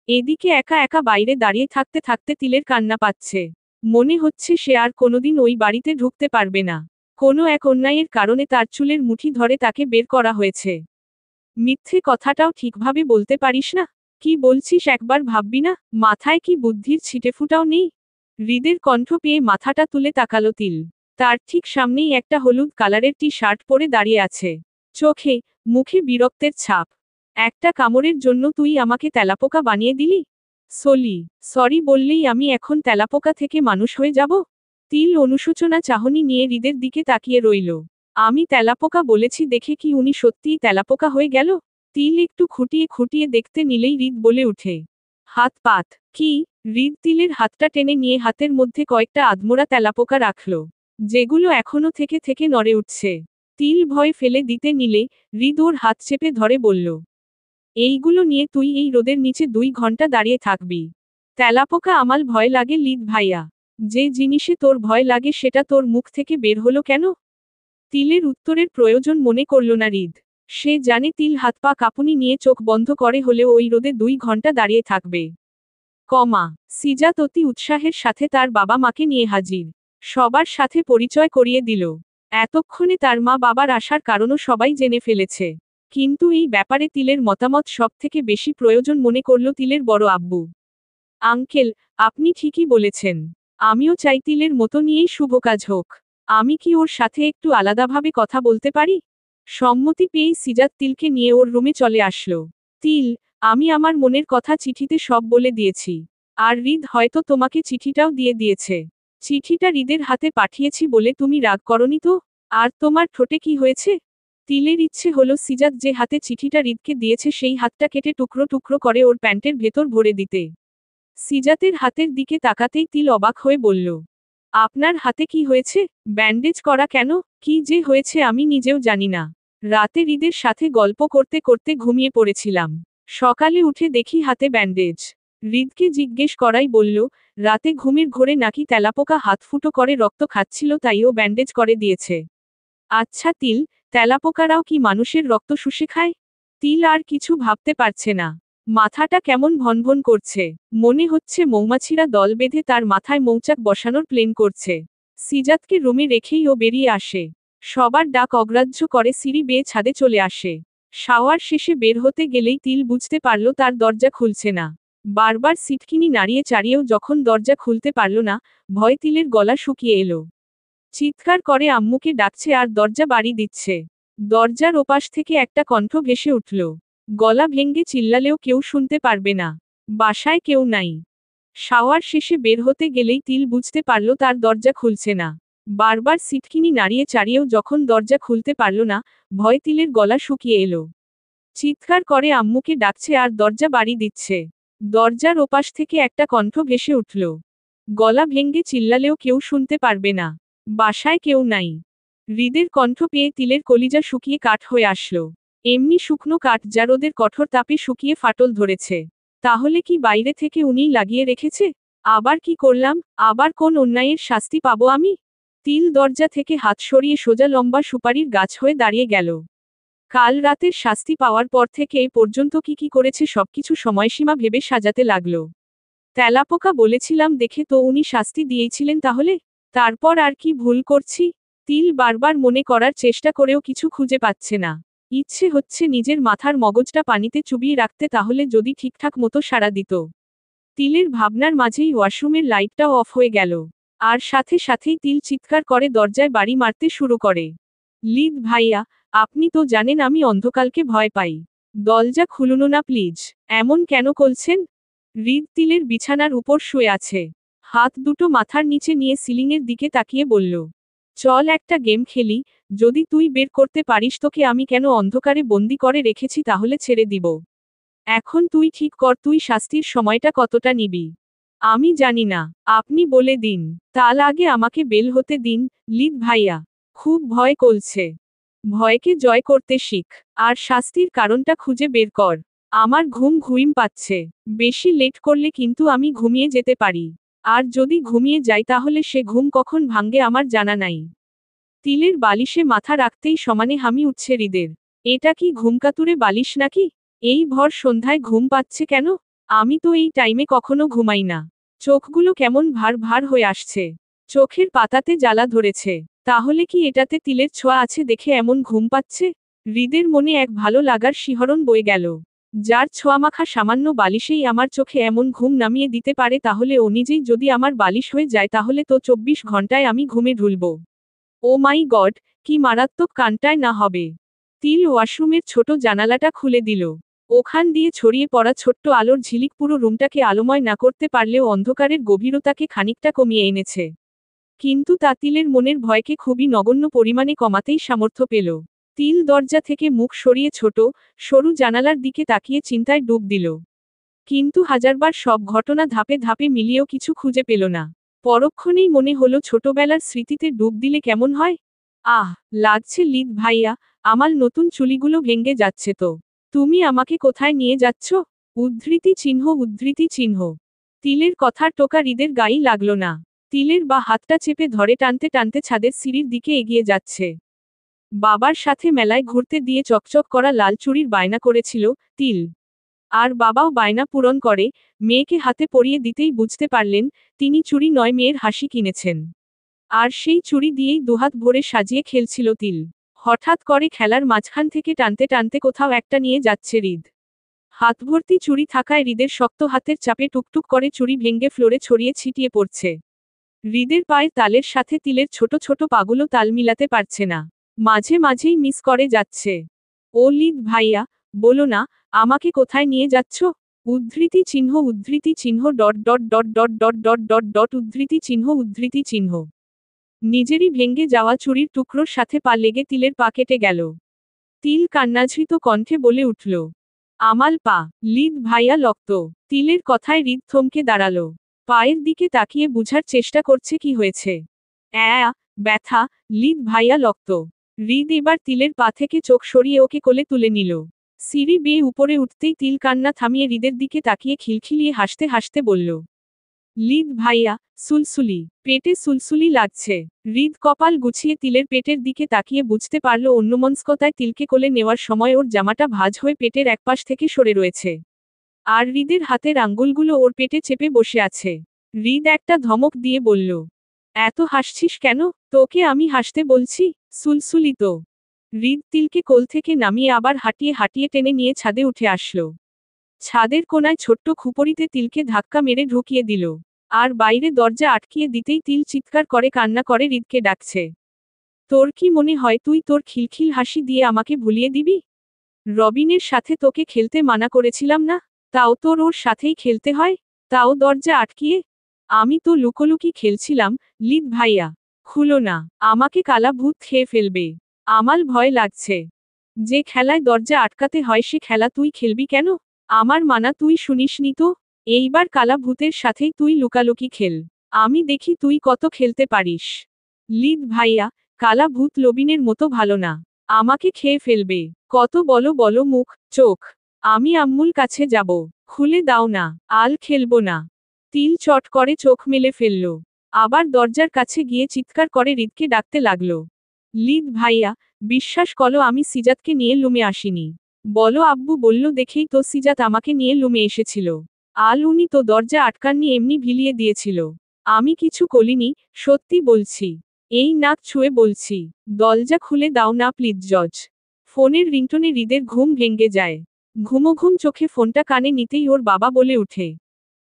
এদিকে একা একা বাইরে দাঁড়িয়ে থাকতে থাকতে তিলের কান্না পাচ্ছে। মনে হচ্ছে সে আর কোনোদিন ওই বাড়িতে ঢুকতে পারবে না। কোনো এক অন্যায়ের কারণে তার চুলের মুঠি ধরে তাকে বের করা হয়েছে। মিথ্যে কথাটাও ঠিকভাবে বলতে পারিস না? কি বলছিস একবার ভাববি না? মাথায় কি বুদ্ধির ছিটেফোঁটাও নেই? হৃদের কণ্ঠ পেয়ে মাথাটা তুলে তাকালো তিল। তার ঠিক সামনেই একটা হলুদ কালারের টি শার্ট পরে দাঁড়িয়ে আছে। চোখে, মুখে বিরক্তের ছাপ। একটা কামড়ের জন্য তুই আমাকে তেলাপোকা বানিয়ে দিলি? সরি বললেই আমি এখন তেলাপোকা থেকে মানুষ হয়ে যাব? তিল অনুশোচনা চাহনি নিয়ে হৃদের দিকে তাকিয়ে রইল। আমি তেলাপোকা বলেছি দেখে কি উনি সত্যিই তেলাপোকা হয়ে গেল? তিল একটু খুঁটিয়ে খুঁটিয়ে দেখতে নিলেই হৃদ বলে উঠে, হাত পাত। কি? হৃদ তিলের হাতটা টেনে নিয়ে হাতের মধ্যে কয়েকটা আধমোড়া তেলাপোকা রাখল, যেগুলো এখনো থেকে থেকে নড়ে উঠছে। তিল ভয় ফেলে দিতে নিলে হৃদ ওর হাত চেপে ধরে বলল, এইগুলো নিয়ে তুই এই রোদের নিচে 2 ঘন্টা দাঁড়িয়ে থাকবি? তেলাপোকা আমাল ভয় লাগে হৃদ ভাইয়া। যে জিনিসে তোর ভয় লাগে সেটা তোর মুখ থেকে বের হলো কেন? তিলের উত্তরের প্রয়োজন মনে করল না হৃদ। সে জানে তিল হাত পা কাঁপুনি নিয়ে চোখ বন্ধ করে হলেও ওই রোদে 2 ঘন্টা দাঁড়িয়ে থাকবে। সিজাত অতি উৎসাহের সাথে তার বাবা মাকে নিয়ে হাজির। সবার সাথে পরিচয় করিয়ে দিল। এতক্ষণে তার মা বাবার আসার কারণও সবাই জেনে ফেলেছে। কিন্তু এই ব্যাপারে তিলের মতামত সব থেকে বেশি প্রয়োজন মনে করল তিলের বড় আব্বু। আঙ্কেল, আপনি ঠিকই বলেছেন। আমিও চাই তিলের মতো নিয়েই শুভ কাজ হোক। আমি কি ওর সাথে একটু আলাদাভাবে কথা বলতে পারি? সম্মতি পেয়েই সিজাত তিলকে নিয়ে ওর রুমে চলে আসলো। তিল, আমি আমার মনের কথা চিঠিতে সব বলে দিয়েছি। আর হৃদ হয়তো তোমাকে চিঠিটাও দিয়ে দিয়েছে। চিঠিটা হৃদের হাতে পাঠিয়েছি বলে তুমি রাগ করনি তো? আর তোমার ঠোঁটে কি হয়েছে? তিলের ইচ্ছে হলো সিজাত যে হাতে চিঠিটা হৃদকে দিয়েছে সেই হাতটা কেটে টুকরো টুকরো করে ওর প্যান্টের ভেতর ভরে দিতে। সিজাতের হাতের দিকে তাকাতেই তিল অবাক হয়ে বলল, আপনার হাতে কি হয়েছে? ব্যান্ডেজ করা কেন? কি যে হয়েছে আমি নিজেও জানি না। রাতে হৃদের সাথে গল্প করতে করতে ঘুমিয়ে পড়েছিলাম। সকালে উঠে দেখি হাতে ব্যান্ডেজ। হৃদকে জিজ্ঞেস করাই বলল, রাতে ঘুমের ঘোরে নাকি তেলাপোকা হাত ফুটো করে রক্ত খাচ্ছিল তাই ও ব্যান্ডেজ করে দিয়েছে। আচ্ছা তিল, তেলাপোকারাও কি মানুষের রক্ত শুষে খায়? তিল আর কিছু ভাবতে পারছে না। মাথাটা কেমন ভনভন করছে। মনে হচ্ছে মৌমাছিরা দল বেঁধে তার মাথায় মৌচাক বসানোর প্লেন করছে। সিজাতকে রুমে রেখেই ও বেরিয়ে আসে। সবার ডাক অগ্রাহ্য করে সিঁড়ি বেয়ে ছাদে চলে আসে। শাওয়ার শেষে বের হতে গেলেই তিল বুঝতে পারল তার দরজা খুলছে না। বারবার সিটকিনি নাড়িয়ে চাড়িয়েও যখন দরজা খুলতে পারল না, ভয় তিলের গলা শুকিয়ে এলো। চিৎকার করে আম্মুকে ডাকছে আর দরজা বাড়ি দিচ্ছে। দরজার ওপাশ থেকে একটা কণ্ঠ ভেসে উঠল। গলা ভেঙ্গে চিল্লালেও কেউ শুনতে পারবে না। বাসায় কেউ নাই। শাওয়ার শেষে বের হতে গেলেই তিল বুঝতে পারল তার দরজা খুলছে না। বারবার সিটকিনি নাড়িয়ে চাড়িয়েও যখন দরজা খুলতে পারল না, ভয় তিলের গলা শুকিয়ে এলো। চিৎকার করে আম্মুকে ডাকছে আর দরজা বাড়ি দিচ্ছে। দরজার ওপাশ থেকে একটা কণ্ঠ ভেসে উঠল। গলা ভেঙ্গে চিল্লালেও কেউ শুনতে পারবে না। বাসায় কেউ নাই। হৃদের কণ্ঠ পেয়ে তিলের কলিজা শুকিয়ে কাঠ হয়ে আসলো। এমনি শুকনো কাঠ যা রোদের কঠোর তাপে শুকিয়ে ফাটল ধরেছে। তাহলে কি বাইরে থেকে উনিই লাগিয়ে রেখেছে? আবার কি করলাম? আবার কোন অন্যায়ের শাস্তি পাবো আমি? তিল দরজা থেকে হাত সরিয়ে সোজা লম্বা সুপারির গাছ হয়ে দাঁড়িয়ে গেল। কাল রাতের শাস্তি পাওয়ার পর থেকে এ পর্যন্ত কি কি করেছে সবকিছু সময়সীমা ভেবে সাজাতে লাগলো। তেলাপোকা বলেছিলাম দেখে তো উনি শাস্তি দিয়েছিলেন তাহলে? তারপর আর কি ভুল করছি? তিল বারবার মনে করার চেষ্টা করেও কিছু খুঁজে পাচ্ছে না। ইচ্ছে হচ্ছে নিজের মাথার মগজটা পানিতে চুবিয়ে রাখতে তাহলে যদি ঠিকঠাক মতো সাড়া দিত। তিলের ভাবনার মাঝেই ওয়াশরুমের লাইটটাও অফ হয়ে গেল। আর সাথে সাথেই তিল চিৎকার করে দরজায় বাড়ি মারতে শুরু করে। লিদ ভাইয়া, আপনি তো জানেন আমি অন্ধকারকে ভয় পাই। দরজা খুলুন না প্লিজ। এমন কেন করছেন? হৃদ তিলের বিছানার উপর শুয়ে আছে। হাত দুটো মাথার নিচে নিয়ে সিলিংয়ের দিকে তাকিয়ে বলল, চল একটা গেম খেলি, যদি তুই বের করতে পারিস তোকে আমি কেন অন্ধকারে বন্দি করে রেখেছি তাহলে ছেড়ে দিব। এখন তুই ঠিক কর তুই শাস্তির সময়টা কতটা নিবি। আমি জানি না, আপনি বলে দিন। তার আগে আমাকে বের হতে দিন। লিদ ভাইয়া, খুব ভয় করছে। ভয়কে জয় করতে শিখ। আর শাস্তির কারণটা খুঁজে বের কর। আমার ঘুম পাচ্ছে। বেশি লেট করলে কিন্তু আমি ঘুমিয়ে যেতে পারি। আর যদি ঘুমিয়ে যাই তাহলে সে ঘুম কখন ভাঙ্গে আমার জানা নাই। তিলের বালিশে মাথা রাখতেই সমানে হামি উঠছে হৃদের। এটা কি ঘুমকাতুরে বালিশ নাকি? এই ভর সন্ধ্যায় ঘুম পাচ্ছে কেন? আমি তো এই টাইমে কখনো ঘুমাই না। চোখগুলো কেমন ভার ভার হয়ে আসছে। চোখের পাতাতে জ্বালা ধরেছে। তাহলে কি এটাতে তিলের ছোঁয়া আছে দেখে এমন ঘুম পাচ্ছে? হৃদের মনে এক ভালো লাগার শিহরণ বয়ে গেল। যার ছোঁয়ামাখা সামান্য বালিশেই আমার চোখে এমন ঘুম নামিয়ে দিতে পারে তাহলে ও নিজেই যদি আমার বালিশ হয়ে যায় তাহলে তো 24 ঘন্টায় আমি ঘুমে ঢুলব। ও মাই গড, কি মারাত্মক কানটায় না হবে। তিল ওয়াশরুমের ছোট জানালাটা খুলে দিল। ওখান দিয়ে ছড়িয়ে পড়া ছোট্ট আলোর ঝিলিক পুরো রুমটাকে আলোময় না করতে পারলেও অন্ধকারের গভীরতাকে খানিকটা কমিয়ে এনেছে। কিন্তু তা তিলের মনের ভয়কে খুবই নগণ্য পরিমাণে কমাতেই সামর্থ্য পেল। তিল দরজা থেকে মুখ সরিয়ে ছোট, সরু জানালার দিকে তাকিয়ে চিন্তায় ডুব দিল। কিন্তু হাজারবার সব ঘটনা ধাপে ধাপে মিলিয়েও কিছু খুঁজে পেল না। পরক্ষণেই মনে হলো ছোটবেলার স্মৃতিতে ডুব দিলে কেমন হয়। আহ, লাগছে লিদ ভাইয়া, আমার নতুন চুলিগুলো ভেঙে যাচ্ছে তো। তুমি আমাকে কোথায় নিয়ে যাচ্ছ? উদ্ধৃতি চিহ্ন উদ্ধৃতি চিহ্ন। তিলের কথার টোকা হৃদের গায়ে লাগলো না। তিলের বা হাতটা চেপে ধরে টানতে টানতে ছাদের সিঁড়ির দিকে এগিয়ে যাচ্ছে। বাবার সাথে মেলায় ঘুরতে দিয়ে চকচক করা লাল চুড়ির বায়না করেছিল তিল। আর বাবাও বায়না পূরণ করে, মেয়েকে হাতে পরিয়ে দিতেই বুঝতে পারলেন, তিনি চুড়ি নয় মেয়ের হাসি কিনেছেন। আর সেই চুড়ি দিয়েই দুহাত ভরে সাজিয়ে খেলছিল তিল। হঠাৎ করে খেলার মাঝখান থেকে টানতে টানতে কোথাও একটা নিয়ে যাচ্ছে হৃদ। হাত ভর্তি চুড়ি থাকায় হৃদের শক্ত হাতের চাপে টুকটুক করে চুড়ি ভেঙে ফ্লোরে ছড়িয়ে ছিটিয়ে পড়ছে। হৃদের পায়ের তালের সাথে তিলের ছোট ছোট পাগুলো তাল মিলাতে পারছে না। মাঝে মাঝেই মিস করে যাচ্ছে। ও লিদ ভাইয়া, বলো না, আমাকে কোথায় নিয়ে যাচ্ছ? উদ্ধৃতি চিহ্ন উদ্ধৃতি চিহ্ন dot dot dot dot dot dot dot dot উদ্ধৃতি চিহ্ন উদ্ধৃতি চিহ্ন। নিজেরই ভেঙ্গে যাওয়া চুড়ির টুকরোর সাথে পা লেগে তিলের পা কেটে গেল। তিল কান্নাঝৃত কণ্ঠে বলে উঠল। আমাল পা। লিদ ভাইয়া লক্ত। তিলের কথায় হৃদ থমকে দাঁড়ালো। পায়ের দিকে তাকিয়ে বুঝার চেষ্টা করছে কি হয়েছে। ব্যথা। লিদ ভাইয়া লক্ত। হৃদ এবার তিলের পা থেকে চোখ সরিয়ে ওকে কোলে তুলে নিল। সিঁড়ি বেয়ে উপরে উঠতেই তিল কান্না থামিয়ে হৃদের দিকে তাকিয়ে খিলখিলিয়ে হাসতে হাসতে বলল, লিদ ভাইয়া, সুলসুলি। পেটে সুলসুলি লাগছে। হৃদ কপাল গুছিয়ে তিলের পেটের দিকে তাকিয়ে বুঝতে পারল অন্যমনস্কতায় তিলকে কোলে নেওয়ার সময় ওর জামাটা ভাঁজ হয়ে পেটের একপাশ থেকে সরে রয়েছে। আর হৃদের হাতের আঙ্গুলগুলো ওর পেটে চেপে বসে আছে। হৃদ একটা ধমক দিয়ে বলল, এত হাসছিস কেন? তোকে আমি হাসতে বলছি? সুলসুলি তো। হৃদ তিলকে কোল থেকে নামিয়ে আবার হাঁটিয়ে হাঁটিয়ে টেনে নিয়ে ছাদে উঠে আসলো। ছাদের কোনায় ছোট্ট খুপরিতে তিলকে ধাক্কা মেরে ঢুকিয়ে দিল। আর বাইরে দরজা আটকিয়ে দিতেই তিল চিৎকার করে কান্না করে হৃদকে ডাকছে। তোর কি মনে হয় তুই তোর খিলখিল হাসি দিয়ে আমাকে ভুলিয়ে দিবি? রবিনের সাথে তোকে খেলতে মানা করেছিলাম না? তাও তোর ওর সাথেই খেলতে হয়? তাও দরজা আটকিয়ে? আমি তো লুকোলুকি খেলছিলাম। লিদ ভাইয়া, খুলো না, আমাকে কালা ভূত খেয়ে ফেলবে। আমাল ভয় লাগছে। যে খেলায় দরজা আটকাতে হয় সে খেলা তুই খেলবি কেন? আমার মানা তুই শুনিসনি তো? এইবার কালা ভূতের সাথেই তুই লুকালুকি খেল। আমি দেখি তুই কত খেলতে পারিস। লিদ ভাইয়া, কালা ভূত লবিনের মতো ভালো না। আমাকে খেয়ে ফেলবে। কত বলো বলো মুখ, চোখ। আমি আম্মুল কাছে যাব। খুলে দাও না, আল খেলবো না। তিল চট করে চোখ মেলে ফেলল। আবার দরজার কাছে গিয়ে চিৎকার করে হৃদকে ডাকতে লাগল। লিদ ভাইয়া, বিশ্বাস করো আমি সিজাতকে নিয়ে লুমে আসিনি। বলো আব্বু বলল দেখেই তো সিজাত আমাকে নিয়ে লুমে এসেছিল। আল উনি তো দরজা আটকাননি এমনি ভিলিয়ে দিয়েছিল। আমি কিছু করিনি, সত্যি বলছি। এই নাক ছুঁয়ে বলছি। দরজা খুলে দাও না প্লিজ জজ। ফোনের রিংটোনে হৃদের ঘুম ভেঙে যায়। ঘুমোঘুম চোখে ফোনটা কানে নিতেই ওর বাবা বলে উঠে,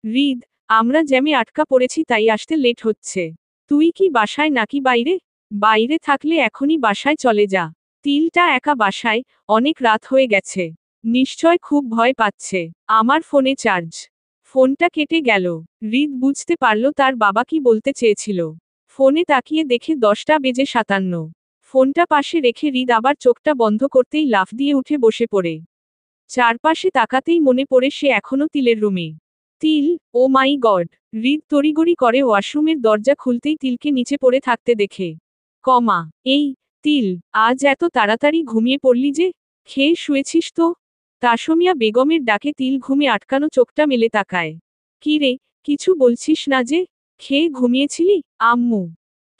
হৃদ, আমরা জ্যামে আটকা পড়েছি তাই আসতে লেট হচ্ছে। তুই কি বাসায় নাকি বাইরে? বাইরে থাকলে এখনই বাসায় চলে যা। তিলটা একা বাসায়, অনেক রাত হয়ে গেছে। নিশ্চয় খুব ভয় পাচ্ছে। আমার ফোনে চার্জ। ফোনটা কেটে গেল। হৃদ বুঝতে পারল তার বাবা কি বলতে চেয়েছিল। ফোনে তাকিয়ে দেখে 10:57। ফোনটা পাশে রেখে হৃদ আবার চোখটা বন্ধ করতেই লাফ দিয়ে উঠে বসে পড়ে। চারপাশে তাকাতেই মনে পড়ে সে এখনো তিলের রুমে। তিল, ও মাই গড! হৃদ তড়িগড়ি করে ওয়াশরুমের দরজা খুলতেই তিলকে নিচে পড়ে থাকতে দেখে। এই, তিল, আজ এত তাড়াতাড়ি ঘুমিয়ে পড়লি যে? খেয়ে শুয়েছিস তো? তাসমিয়া বেগমের ডাকে তিল ঘুমে আটকানো চোখটা মেলে তাকায়। কি রে, কিছু বলছিস না যে? খেয়ে ঘুমিয়েছিলি? আম্মু।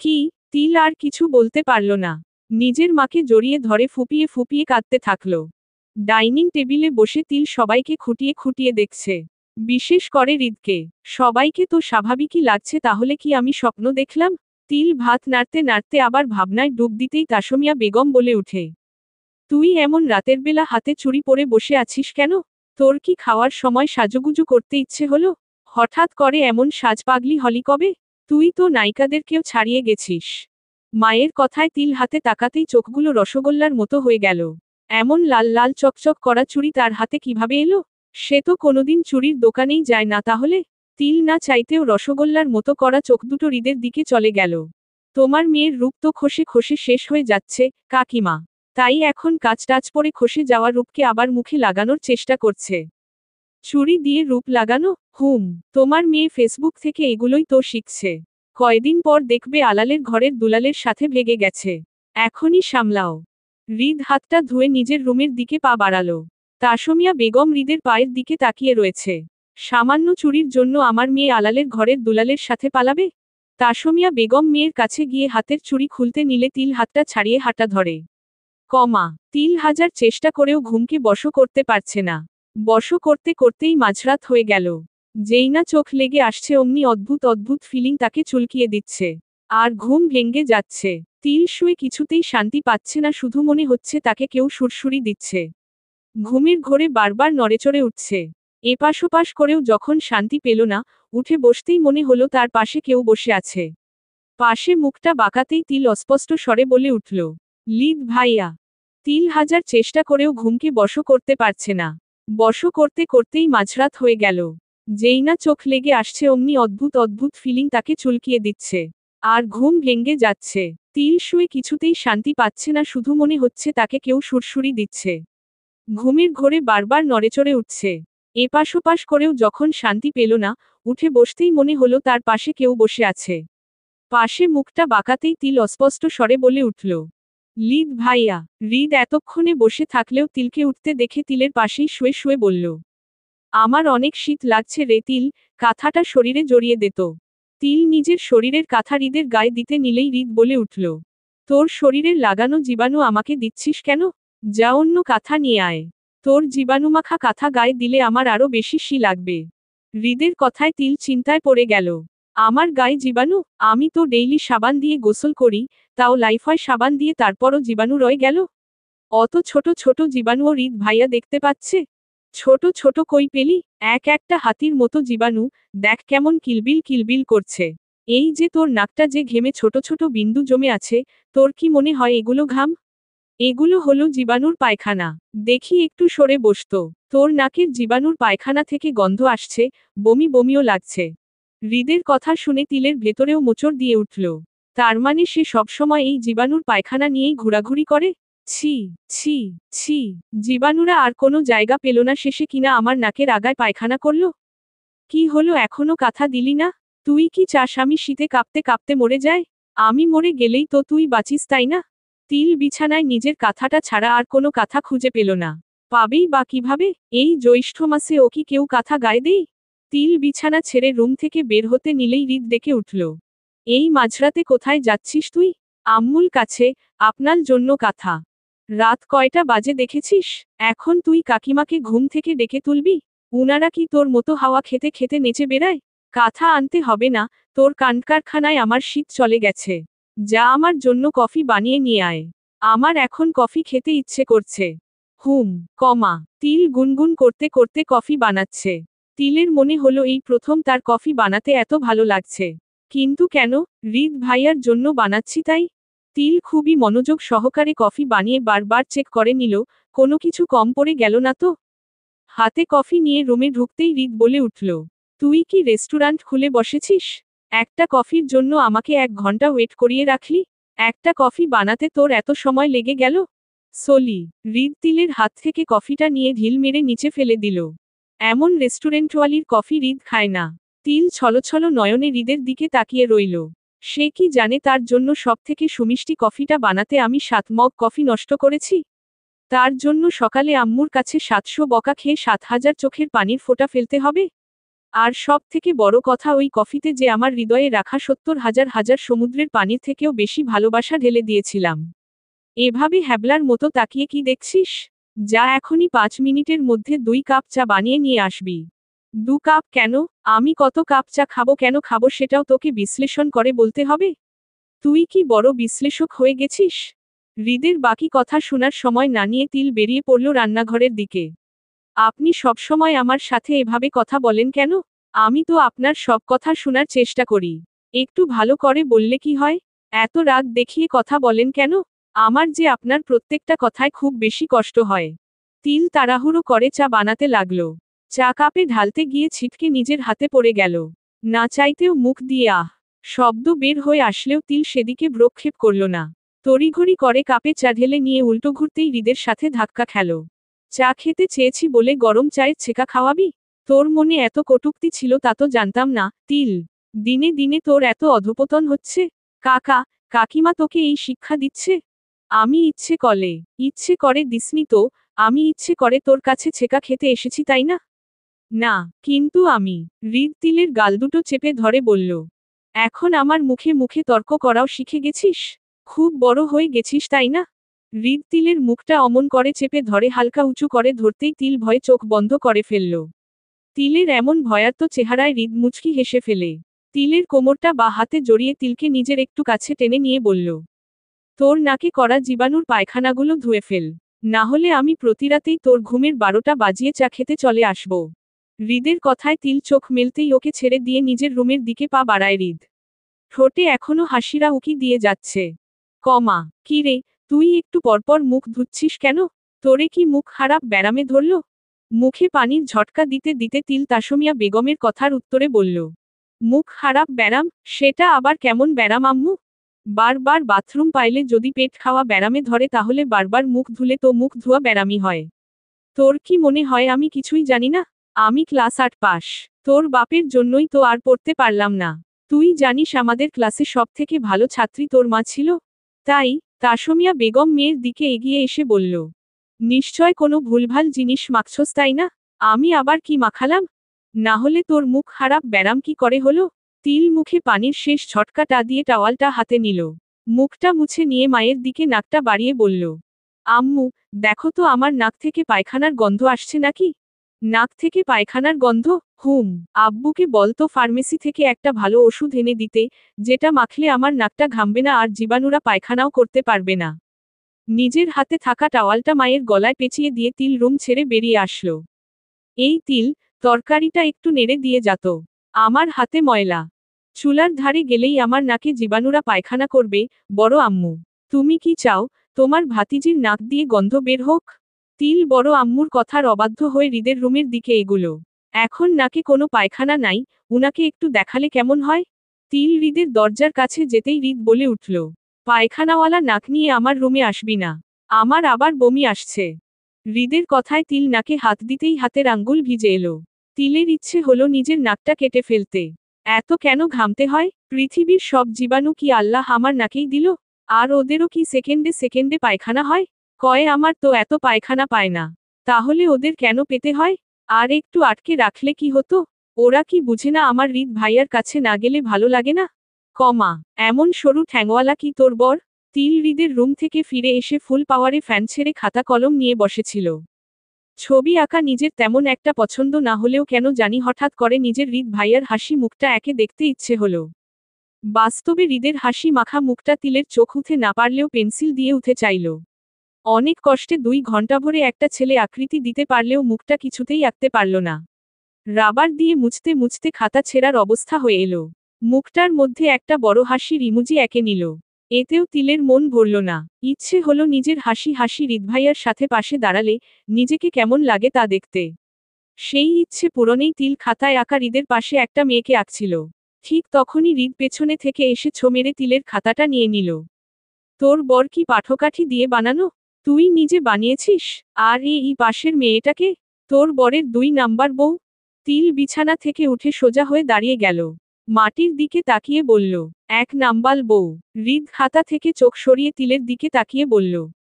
কি? তিল আর কিছু বলতে পারল না। নিজের মাকে জড়িয়ে ধরে ফুপিয়ে ফুপিয়ে কাঁদতে থাকল। ডাইনিং টেবিলে বসে তিল সবাইকে খুঁটিয়ে খুঁটিয়ে দেখছে। বিশেষ করে হৃদকে। সবাইকে তো স্বাভাবিকই লাগছে তাহলে কি আমি স্বপ্ন দেখলাম? তিল ভাত নাড়তে নাড়তে আবার ভাবনায় ডুব দিতেই তাসমিয়া বেগম বলে উঠে, তুই এমন রাতের বেলা হাতে চুড়ি পরে বসে আছিস কেন? তোর কি খাওয়ার সময় সাজুগুজু করতে ইচ্ছে হলো? হঠাৎ করে এমন সাজ পাগলি হলি কবে? তুই তো নায়িকাদেরকেও ছাড়িয়ে গেছিস। মায়ের কথায় তিল হাতে তাকাতেই চোখগুলো রসগোল্লার মতো হয়ে গেল। এমন লাল লাল চকচক করা চুড়ি তার হাতে কিভাবে এলো? সে তো কোনোদিন চুড়ির দোকানেই যায় না তাহলে? তিল না চাইতেও রসগোল্লার মতো করা চোখ দুটো হৃদের দিকে চলে গেল। তোমার মেয়ের রূপ তো খসে খসে শেষ হয়ে যাচ্ছে, কাকিমা। তাই এখন কাচ টাচ পরে খসে যাওয়া রূপকে আবার মুখে লাগানোর চেষ্টা করছে। চুড়ি দিয়ে রূপ লাগানো? তোমার মেয়ে ফেসবুক থেকে এগুলোই তো শিখছে। কয়দিন পর দেখবে আলালের ঘরের দুলালের সাথে ভেগে গেছে। এখনই সামলাও। হৃদ হাতটা ধুয়ে নিজের রুমের দিকে পা বাড়ালো। তাসমিয়া বেগম হৃদের পায়ের দিকে তাকিয়ে রয়েছে। সামান্য চুরির জন্য আমার মেয়ে আলালের ঘরের দুলালের সাথে পালাবে? তাসমিয়া বেগম মেয়ের কাছে গিয়ে হাতের চুড়ি খুলতে নিলে তিল হাতটা ছাড়িয়ে হাঁটা ধরে। তিল হাজার চেষ্টা করেও ঘুমকে বশ করতে পারছে না। বশ করতে করতেই মাঝরাত হয়ে গেল। যেই না চোখ লেগে আসছে অমনি অদ্ভুত অদ্ভুত ফিলিং তাকে চুলকিয়ে দিচ্ছে। আর ঘুম ভেঙে যাচ্ছে। তিল শুয়ে কিছুতেই শান্তি পাচ্ছে না, শুধু মনে হচ্ছে তাকে কেউ সুরসুরি দিচ্ছে। ঘুমের ঘোরে বারবার নড়েচড়ে উঠছে। এপাশ ওপাশ করেও যখন শান্তি পেল না, উঠে বসতেই মনে হলো তার পাশে কেউ বসে আছে। পাশে মুখটা বাঁকাতেই তিল অস্পষ্ট স্বরে বলে উঠল, লিদ ভাইয়া। তিল হাজার চেষ্টা করেও ঘুমকে বশ করতে পারছে না। বশ করতে করতেই মাঝরাত হয়ে গেল। যেই না চোখ লেগে আসছে অমনি অদ্ভুত অদ্ভুত ফিলিং তাকে চুলকিয়ে দিচ্ছে। আর ঘুম ভেঙে যাচ্ছে। তিল শুয়ে কিছুতেই শান্তি পাচ্ছে না, শুধু মনে হচ্ছে তাকে কেউ সুরসুরি দিচ্ছে। ঘুমের ঘোরে বারবার নড়েচড়ে উঠছে। এপাশ ওপাশ করেও যখন শান্তি পেল না, উঠে বসতেই মনে হলো তার পাশে কেউ বসে আছে। পাশে মুখটা বাঁকাতেই তিল অস্পষ্ট স্বরে বলে উঠল, লিদ ভাইয়া। হৃদ এতক্ষণে বসে থাকলেও তিলকে উঠতে দেখে তিলের পাশেই শুয়ে শুয়ে বলল, আমার অনেক শীত লাগছে রে তিল, কাঁথাটা শরীরে জড়িয়ে দে তো। তিল নিজের শরীরের কাঁথা হৃদের গায়ে দিতে নিলেই হৃদ বলে উঠল, তোর শরীরের লাগানো জীবাণু আমাকে দিচ্ছিস কেন? যা অন্য কাঁথা নিয়ে আয়। তোর জীবাণুমাখা কাঁথা গায়ে দিলে আমার আরো বেশি শী লাগবে। হৃদের কথায় তিল চিন্তায় পড়ে গেল। আমার গায়ে জীবাণু? আমি তো ডেইলি সাবান দিয়ে গোসল করি, তাও লাইফয় সাবান দিয়ে তারপরও জীবাণু রয়ে গেল। অত ছোট ছোট জীবাণুও হৃদ ভাইয়া দেখতে পাচ্ছে? ছোট ছোট কই পেলি? এক একটা হাতির মতো জীবাণু, দেখ কেমন কিলবিল কিলবিল করছে। এই যে তোর নাকটা যে ঘেমে ছোট ছোট বিন্দু জমে আছে, তোর কি মনে হয় এগুলো ঘাম? এগুলো হলো জীবাণুর পায়খানা। দেখি একটু সরে বসতো। তোর নাকের জীবাণুর পায়খানা থেকে গন্ধ আসছে, বমি বমিও লাগছে। হৃদের কথা শুনে তিলের ভেতরেও মোচড় দিয়ে উঠল। তার মানে সে সবসময় এই জীবাণুর পায়খানা নিয়েই ঘোরাঘুরি করে? ছি, ছি, ছি। জীবাণুরা আর কোনো জায়গা পেল না, শেষে কিনা আমার নাকের আগায় পায়খানা করল। কি হলো, এখনো কাঁথা দিলি না? তুই কি চাস আমি শীতে কাঁপতে কাঁপতে মরে যাই? আমি মরে গেলেই তো তুই বাঁচিস, তাই না? তিল বিছানায় নিজের কাঁথাটা ছাড়া আর কোনো কাঁথা খুঁজে পেল না। পাবেই বা কিভাবে? এই জ্যৈষ্ঠ মাসে ও কি কেউ কাঁথা গায়ে দেই? তিল বিছানা ছেড়ে রুম থেকে বের হতে নিলেই হৃদ ডেকে উঠল, এই মাঝরাতে কোথায় যাচ্ছিস তুই? আম্মুল কাছে, আপনার জন্য কাঁথা। রাত কয়টা বাজে দেখেছিস? এখন তুই কাকিমাকে ঘুম থেকে ডেকে তুলবি? উনারা কি তোর মতো হাওয়া খেতে খেতে নেচে বেড়ায়? কাঁথা আনতে হবে না, তোর কারখানায় আমার শীত চলে গেছে। যা আমার জন্য কফি বানিয়ে নিয়ে আয়। আমার এখন কফি খেতে ইচ্ছে করছে। তিল গুনগুন করতে করতে কফি বানাচ্ছে। তিলের মনে হলো এই প্রথম তার কফি বানাতে এত ভালো লাগছে। কিন্তু কেন? হৃদ ভাইয়ার জন্য বানাচ্ছি তাই। তিল খুবই মনোযোগ সহকারে কফি বানিয়ে বারবার চেক করে নিল, কোনো কিছু কম পড়ে গেল না তো। হাতে কফি নিয়ে রুমে ঢুকতেই হৃদ বলে উঠল, তুই কি রেস্টুরেন্ট খুলে বসেছিস? একটা কফির জন্য আমাকে 1 ঘন্টা ওয়েট করিয়ে রাখলি? একটা কফি বানাতে তোর এত সময় লেগে গেল? সলি। হৃদ তিলের হাত থেকে কফিটা নিয়ে ঢিল মেরে নিচে ফেলে দিল। এমন রেস্টুরেন্টওয়ালির কফি হৃদ খায় না। তিল ছলছল নয়নে হৃদের দিকে তাকিয়ে রইল। সে কি জানে তার জন্য সবথেকে সুমিষ্টি কফিটা বানাতে আমি 7 মগ কফি নষ্ট করেছি? তার জন্য সকালে আম্মুর কাছে 700 বকা খেয়ে 7,000 চোখের পানির ফোঁটা ফেলতে হবে? আর সব থেকে বড় কথা, ওই কফিতে যে আমার হৃদয়ে রাখা 70,000 হাজার সমুদ্রের পানির থেকেও বেশি ভালোবাসা ঢেলে দিয়েছিলাম। এভাবে হ্যাবলার মতো তাকিয়ে কি দেখছিস? যা এখনই 5 মিনিটের মধ্যে 2 কাপ চা বানিয়ে নিয়ে আসবি। 2 কাপ কেন? আমি কত কাপ চা খাবো, কেন খাবো সেটাও তোকে বিশ্লেষণ করে বলতে হবে? তুই কি বড় বিশ্লেষক হয়ে গেছিস? হৃদের বাকি কথা শোনার সময় না নিয়ে তিল বেরিয়ে পড়ল রান্নাঘরের দিকে। আপনি সবসময় আমার সাথে এভাবে কথা বলেন কেন? আমি তো আপনার সব কথা শোনার চেষ্টা করি। একটু ভালো করে বললে কি হয়? এত রাগ দেখিয়ে কথা বলেন কেন? আমার যে আপনার প্রত্যেকটা কথায় খুব বেশি কষ্ট হয়। তিল তাড়াহুড়ো করে চা বানাতে লাগলো। চা কাপে ঢালতে গিয়ে ছিটকে নিজের হাতে পড়ে গেল। না চাইতেও মুখ দিয়ে আহ শব্দ বের হয়ে আসলেও তিল সেদিকে ভ্রুক্ষেপ করল না। তড়িঘড়ি করে কাপে চা ঢেলে নিয়ে উল্টো ঘুরতেই হৃদের সাথে ধাক্কা খেল। চা খেতে চেয়েছি বলে গরম চায়ের ছেঁকা খাওয়াবি? তোর মনে এত কটূক্তি ছিল তা তো জানতাম না, তিল। দিনে দিনে তোর এত অধঃপতন হচ্ছে। কাকিমা তোকে এই শিক্ষা দিচ্ছে? আমি ইচ্ছে করে দিসনি তো, আমি ইচ্ছে করে তোর কাছে ছেঁকা খেতে এসেছি, তাই না? না, কিন্তু আমি। হৃদ তিলের গাল দুটো চেপে ধরে বলল, এখন আমার মুখে মুখে তর্ক করাও শিখে গেছিস? খুব বড় হয়ে গেছিস, তাই না? হৃদ তিলের মুখটা অমন করে চেপে ধরে হালকা উঁচু করে ধরতেই তিল ভয়ে চোখ বন্ধ করে ফেলল। তিলের এমন ভয়ার্ত চেহারায় হৃদ মুচকি হেসে ফেলে। তিলের কোমরটা বা হাতে জড়িয়ে তিলকে নিজের একটু কাছে টেনে নিয়ে বলল, তোর নাকে করা জীবাণুর পায়খানাগুলো ধুয়ে ফেল। না হলে আমি প্রতিরাতেই তোর ঘুমের 12টা বাজিয়ে চা খেতে চলে আসব। হৃদের কথায় তিল চোখ মেলতেই ওকে ছেড়ে দিয়ে নিজের রুমের দিকে পা বাড়ায় হৃদ। ঠোঁটে এখনো হাসিরা উকি দিয়ে যাচ্ছে। কি রে, তুই একটু পরপর মুখ ধুচ্ছিস কেন? তোরে কি মুখ খারাপ ব্যারামে ধরল? মুখে পানির ঝটকা দিতে দিতে তিল তাসমিয়া বেগমের কথার উত্তরে বলল, মুখ খারাপ ব্যারাম? সেটা আবার কেমন ব্যারাম আম্মু? বারবার বাথরুম পাইলে যদি পেট খাওয়া ব্যারামে ধরে তাহলে বারবার মুখ ধুলে তো মুখ ধোয়া ব্যারামই হয়। তোর কি মনে হয় আমি কিছুই জানি না? আমি ক্লাস 8 পাস। তোর বাপের জন্যই তো আর পড়তে পারলাম না। তুই জানিস আমাদের ক্লাসে সব থেকে ভালো ছাত্রী তোর মা ছিল। তাই, তাসমিয়া বেগম মেয়ের দিকে এগিয়ে এসে বলল। নিশ্চয় কোনো ভুলভাল জিনিস মাখছস তাই না? আমি আবার কি মাখালাম? না হলে তোর মুখ খারাপ ব্যারাম কি করে হলো? তিল মুখে পানির শেষ ঝটকাটা দিয়ে টাওয়ালটা হাতে নিল। মুখটা মুছে নিয়ে মায়ের দিকে নাকটা বাড়িয়ে বলল। আম্মু, দেখো তো আমার নাক থেকে পায়খানার গন্ধ আসছে নাকি? নাক থেকে পায়খানার গন্ধ? হুম, আব্বুকে বলতো ফার্মেসি থেকে একটা ভালো ওষুধ এনে দিতে, যেটা মাখলে আমার নাকটা ঘামবে না আর জীবাণুরা পায়খানাও করতে পারবে না। নিজের হাতে থাকা টাওয়ালটা মায়ের গলায় পেঁচিয়ে দিয়ে তিল রুম ছেড়ে বেরিয়ে আসলো। এই তিল, তরকারিটা একটু নেড়ে দিয়ে যাত। আমার হাতে ময়লা। চুলার ধারে গেলেই আমার নাকে জীবাণুরা পায়খানা করবে, বড় আম্মু। তুমি কি চাও, তোমার ভাতিজির নাক দিয়ে গন্ধ বের হোক? তিল বড় আম্মুর কথার অবাধ্য হয়ে হৃদের রুমের দিকে এগুলো। এখন নাকে কোনো পায়খানা নাই, উনাকে একটু দেখালে কেমন হয়? তিল হৃদের দরজার কাছে যেতেই হৃদ বলে উঠল। পায়খানাওয়ালা নাক নিয়ে আমার রুমে আসবি না। আমার আবার বমি আসছে। হৃদের কথায় তিল নাকে হাত দিতেই হাতের আঙ্গুল ভিজে এলো। তিলের ইচ্ছে হলো নিজের নাকটা কেটে ফেলতে। এত কেন ঘামতে হয়? পৃথিবীর সব জীবাণু কি আল্লাহ আমার নাকেই দিল? আর ওদেরও কি সেকেন্ডে সেকেন্ডে পায়খানা হয়? কয়ে আমার তো এত পায়খানা পায় না। তাহলে ওদের কেন পেতে হয়? আর একটু আটকে রাখলে কি হতো? ওরা কি বুঝে না আমার হৃদ ভাইয়ার কাছে না গেলে ভালো লাগে না? কমা, এমন সরু ঠ্যাংওয়ালা কি তোর বর? তিল হৃদের রুম থেকে ফিরে এসে ফুল পাওয়ারে ফ্যান ছেড়ে খাতা কলম নিয়ে বসেছিল। ছবি আঁকা নিজের তেমন একটা পছন্দ না হলেও কেন জানি হঠাৎ করে নিজের হৃদ ভাইয়ার হাসি মুখটা একে দেখতে ইচ্ছে হলো। বাস্তবে হৃদের হাসি মাখা মুখটা তিলের চোখ উঠে না পারলেও পেন্সিল দিয়ে উঠে চাইল। অনেক কষ্টে 2 ঘন্টা ভরে একটা ছেলে আকৃতি দিতে পারলেও মুখটা কিছুতেই আঁকতে পারল না। রাবার দিয়ে মুছতে মুছতে খাতা ছেঁড়ার অবস্থা হয়ে এলো। মুখটার মধ্যে একটা বড় হাসির ইমোজি এঁকে নিল। এতেও তিলের মন ভরল না। ইচ্ছে হলো নিজের হাসি হাসি হৃদভাইয়ার সাথে পাশে দাঁড়ালে নিজেকে কেমন লাগে তা দেখতে। সেই ইচ্ছে পূরণেই তিল খাতায় আঁকা হৃদের পাশে একটা মেয়েকে আঁকছিল। ঠিক তখনই হৃদ পেছনে থেকে এসে ছো মেরে তিলের খাতাটা নিয়ে নিল। তোর বর কি পাঠকাঠি দিয়ে বানানো? তুই নিজে বানিয়েছিস? আর এই পাশের মেয়েটাকে? তোর বরের 2 নাম্বার বউ? তিল বিছানা থেকে উঠে সোজা হয়ে দাঁড়িয়ে গেল। মাটির দিকে তাকিয়ে বলল, 1 নাম্বার বউ। হৃদ খাতা থেকে চোখ সরিয়ে তিলের দিকে তাকিয়ে বলল,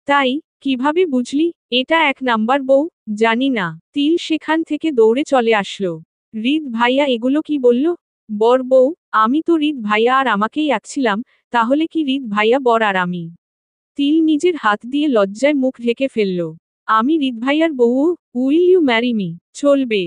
তাই, কিভাবে বুঝলি, এটা 1 নাম্বার বউ? জানি না। তিল সেখান থেকে দৌড়ে চলে আসলো। হৃদ ভাইয়া এগুলো কি বলল? বর বউ? আমি তো হৃদ ভাইয়া আর আমাকেই আঁকছিলাম, তাহলে কি হৃদ ভাইয়া বর আর আমি? তিল নিজের হাত দিয়ে লজ্জায় মুখ ঢেকে ফেলল। আমি হৃদ ভাইয়ার বউ? Will you marry me? চলবে।